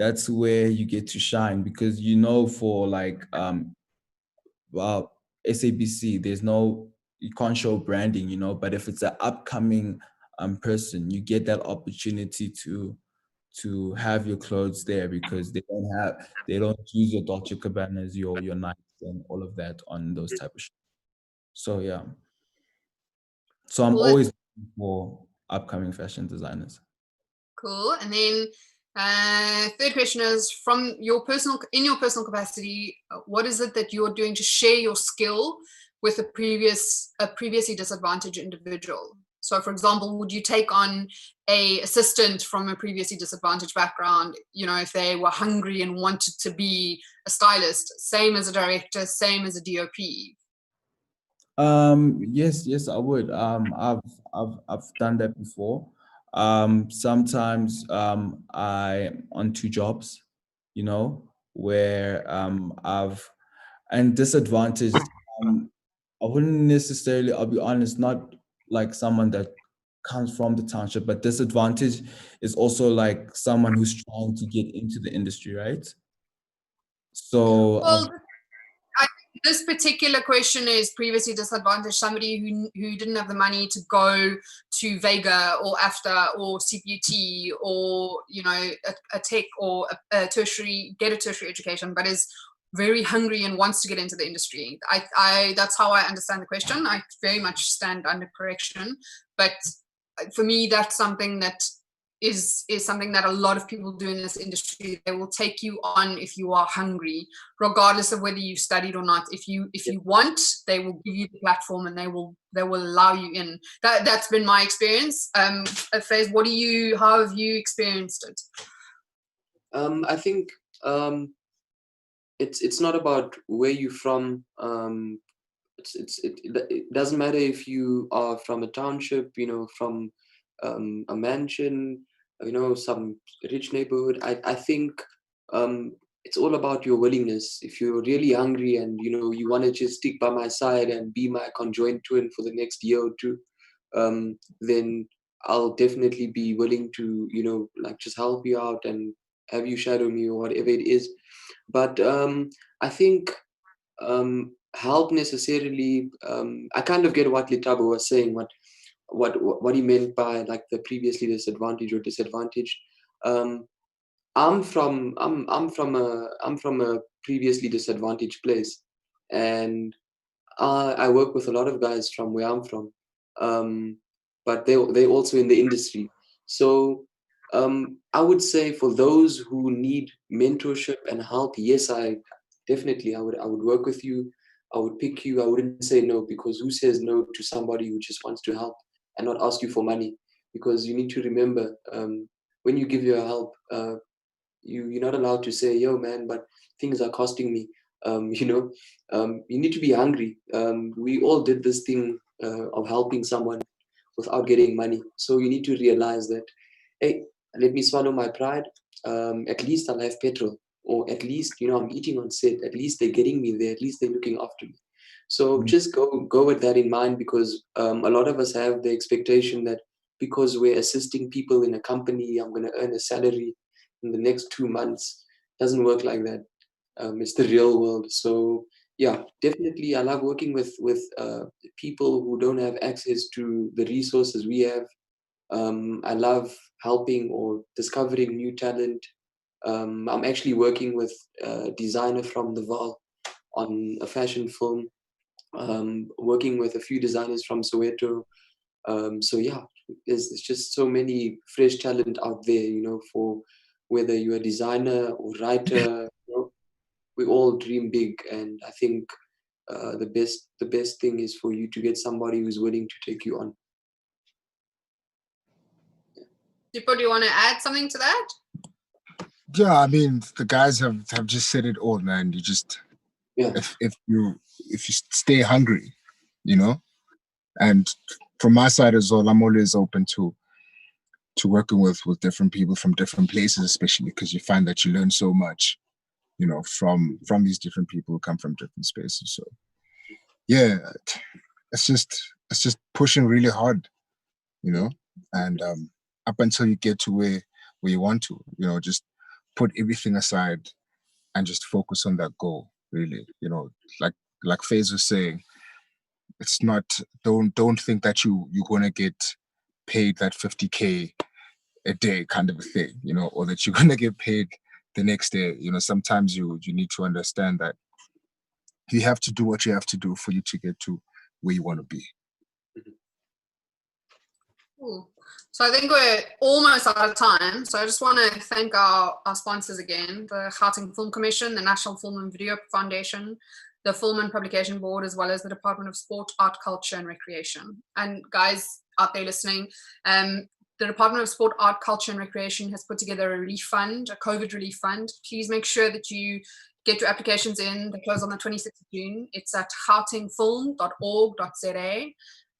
that's where you get to shine, because you know, for like well, SABC, you can't show branding, you know, but if it's an upcoming person, you get that opportunity to have your clothes there, because they don't use your Dolce Cabana's, your Nikes and all of that on those type of shows. So yeah. So I'm Cool. always looking for upcoming fashion designers. Cool. And then third question is, in your personal capacity, what is it that you're doing to share your skill with a previously disadvantaged individual? So, for example, would you take on a assistant from a previously disadvantaged background, you know, if they were hungry and wanted to be a stylist, same as a director, same as a DOP? Yes, I would. I've done that before. Sometimes I on 2 jobs, you know, where and disadvantaged. I wouldn't necessarily, I'll be honest, not like someone that comes from the township, but disadvantaged is also like someone who's trying to get into the industry, right? So Well, I think this particular question is previously disadvantaged, somebody who didn't have the money to go to Vega or AFTA or CPUT or, you know, a tech or a tertiary education, but is very hungry and wants to get into the industry. That's how I understand the question. I very much stand under correction, but for me, that's something that is something that a lot of people do in this industry. They will take you on if you are hungry, regardless of whether you've studied or not. If you want, they will give you the platform and they will allow you in. That's been my experience. Faiz, how have you experienced it? I think it's not about where you're from. It doesn't matter if you are from a township, you know, from a mansion, you know, some rich neighborhood. I think it's all about your willingness. If you're really hungry and, you know, you want to just stick by my side and be my conjoined twin for the next year or two, then I'll definitely be willing to, you know, like just help you out and have you shadow me or whatever it is. But I think help necessarily, I kind of get what Litabo was saying, what he meant by like the previously disadvantaged or disadvantaged. I'm from a previously disadvantaged place, and I work with a lot of guys from where I'm from, but they also in the industry. So I would say for those who need mentorship and help, yes, I would work with you. I would pick you. I wouldn't say no, because who says no to somebody who just wants to help and not ask you for money? Because you need to remember, when you give your help, you're not allowed to say, yo man, but things are costing me. You need to be hungry. We all did this thing of helping someone without getting money. So you need to realize that, hey, let me swallow my pride. At least I'll have petrol, or at least, you know, I'm eating on set. At least they're getting me there. At least they're looking after me. So just go with that in mind, because a lot of us have the expectation that because we're assisting people in a company, I'm going to earn a salary in the next 2 months. It doesn't work like that. It's the real world. So yeah, definitely I love working with people who don't have access to the resources we have. I love helping or discovering new talent. I'm actually working with a designer from the Vaal on a fashion film, working with a few designers from Soweto. So yeah, there's just so many fresh talent out there, you know, for whether you're a designer or writer, you know, we all dream big. And I think the best thing is for you to get somebody who's willing to take you on. Dipo, do you want to add something to that? Yeah, I mean, the guys have just said it all, man. You just, if you stay hungry, you know, and from my side as well, I'm always open to working with different people from different places, especially because you find that you learn so much, you know, from these different people who come from different spaces. So yeah, it's just pushing really hard, you know, and up until you get to where you want to, you know, just put everything aside and just focus on that goal, really. Like Faze was saying, it's not, don't think that you're gonna get paid that 50K a day kind of a thing, or that you're gonna get paid the next day. Sometimes you need to understand that you have to do what you have to do for you to get to where you want to be. Cool. So I think we're almost out of time. So I just want to thank our sponsors again, the Gauteng Film Commission, the National Film and Video Foundation, the Film and Publication Board, as well as the Department of Sport, Art, Culture and Recreation. And guys out there listening, the Department of Sport, Art, Culture and Recreation has put together a relief fund, a COVID relief fund. Please make sure that you get your applications in. They close on the 26th of June. It's at gautengfilm.org.za.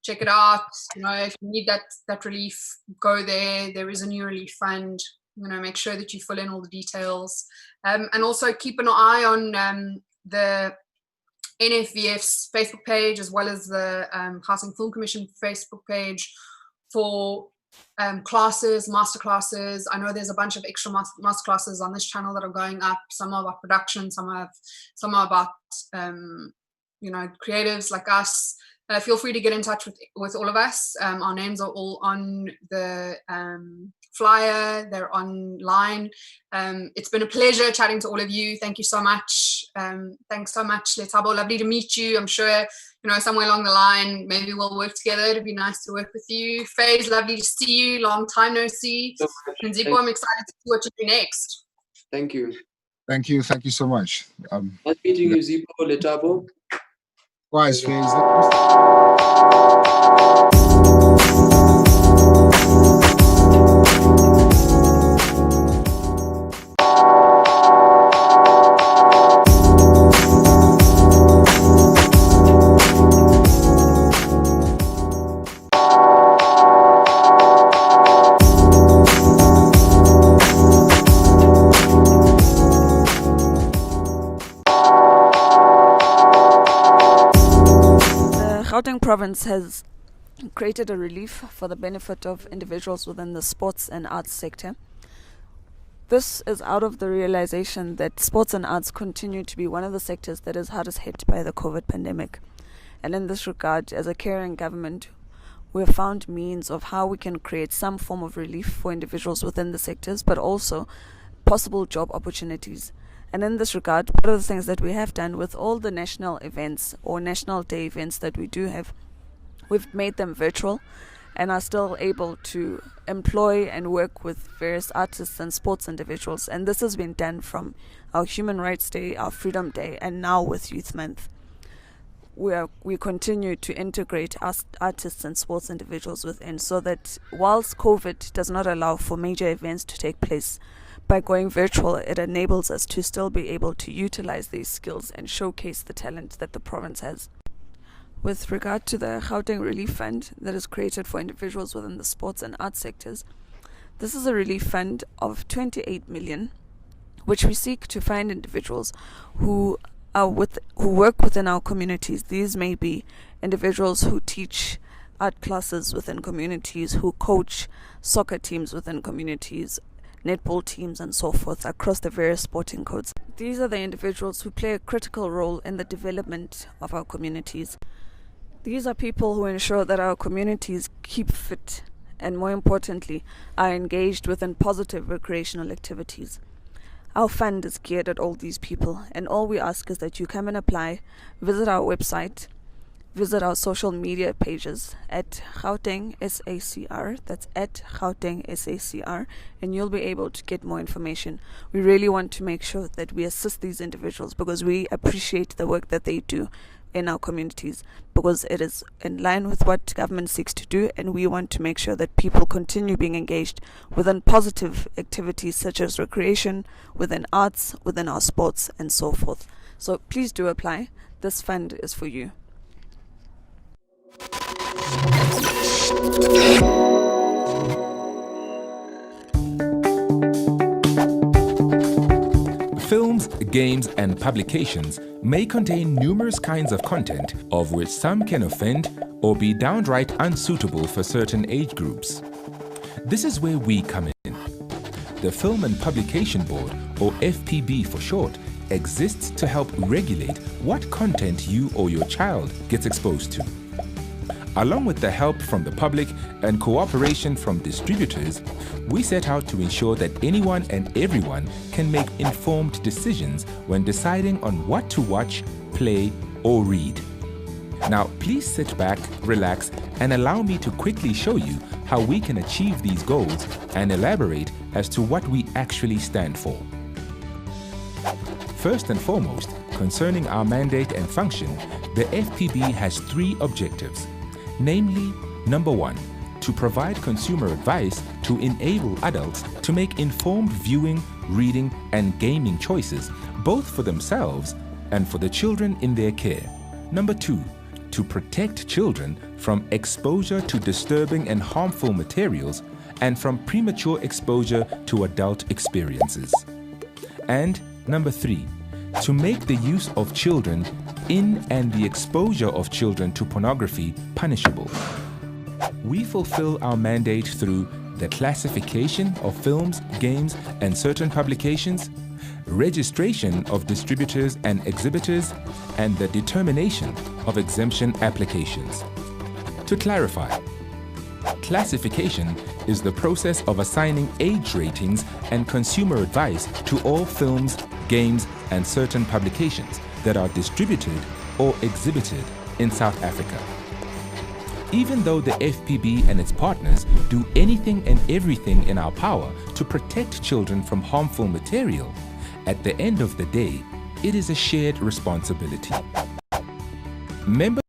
Check it out. If you need that relief, go there. There is a new relief fund. Make sure that you fill in all the details. And also keep an eye on the NFVF's Facebook page, as well as the Gauteng Film Commission Facebook page for classes, master classes. I know there's a bunch of extra master classes on this channel that are going up. Some are about production, some are about creatives like us. Feel free to get in touch with all of us. Our names are all on the flyer. They're online. It's been a pleasure chatting to all of you. Thank you so much. Thanks so much, Lethabo. Lovely to meet you. I'm sure, somewhere along the line, maybe we'll work together. It'd be nice to work with you. Faze, lovely to see you. Long time no see. And Zipo, I'm excited to see what you do next. Thank you. Thank you so much. Nice meeting you, Zipo, Lethabo. Wise, Faze. Gauteng province has created a relief for the benefit of individuals within the sports and arts sector. This is out of the realization that sports and arts continue to be one of the sectors that is hardest hit by the COVID pandemic. And in this regard, as a caring government, we have found means of how we can create some form of relief for individuals within the sectors, but also possible job opportunities. And in this regard, one of the things that we have done with all the national events or national day events that we do have, we've made them virtual and are still able to employ and work with various artists and sports individuals. And this has been done from our Human Rights Day, our Freedom Day, and now with Youth Month. We continue to integrate artists and sports individuals within, so that whilst COVID does not allow for major events to take place, by going virtual, it enables us to still be able to utilize these skills and showcase the talent that the province has. With regard to the Gauteng Relief Fund that is created for individuals within the sports and arts sectors, this is a relief fund of 28 million, which we seek to find individuals who work within our communities. These may be individuals who teach art classes within communities, who coach soccer teams within communities, netball teams and so forth across the various sporting codes. These are the individuals who play a critical role in the development of our communities. These are people who ensure that our communities keep fit and, more importantly, are engaged within positive recreational activities. Our fund is geared at all these people, and all we ask is that you come and apply, visit our website, visit our social media pages at Gauteng SACR, that's at Gauteng SACR, and you'll be able to get more information. We really want to make sure that we assist these individuals because we appreciate the work that they do in our communities, because it is in line with what government seeks to do, and we want to make sure that people continue being engaged within positive activities such as recreation, within arts, within our sports, and so forth. So please do apply. This fund is for you. Films, games, and publications may contain numerous kinds of content, of which some can offend or be downright unsuitable for certain age groups. This is where we come in. the Film and Publication Board, or FPB for short, exists to help regulate what content you or your child gets exposed to. Along with the help from the public and cooperation from distributors, we set out to ensure that anyone and everyone can make informed decisions when deciding on what to watch, play, or read. Now, please sit back, relax, and allow me to quickly show you how we can achieve these goals and elaborate as to what we actually stand for. First and foremost, concerning our mandate and function, the FPB has 3 objectives. Namely, number 1, to provide consumer advice to enable adults to make informed viewing, reading, and gaming choices, both for themselves and for the children in their care. Number 2, to protect children from exposure to disturbing and harmful materials and from premature exposure to adult experiences. And number 3, to make the use of children in and the exposure of children to pornography punishable. We fulfill our mandate through the classification of films, games, and certain publications, registration of distributors and exhibitors, and the determination of exemption applications. To clarify, classification is the process of assigning age ratings and consumer advice to all films, games, and certain publications that are distributed or exhibited in South Africa. Even though the FPB and its partners do anything and everything in our power to protect children from harmful material, at the end of the day, it is a shared responsibility. Members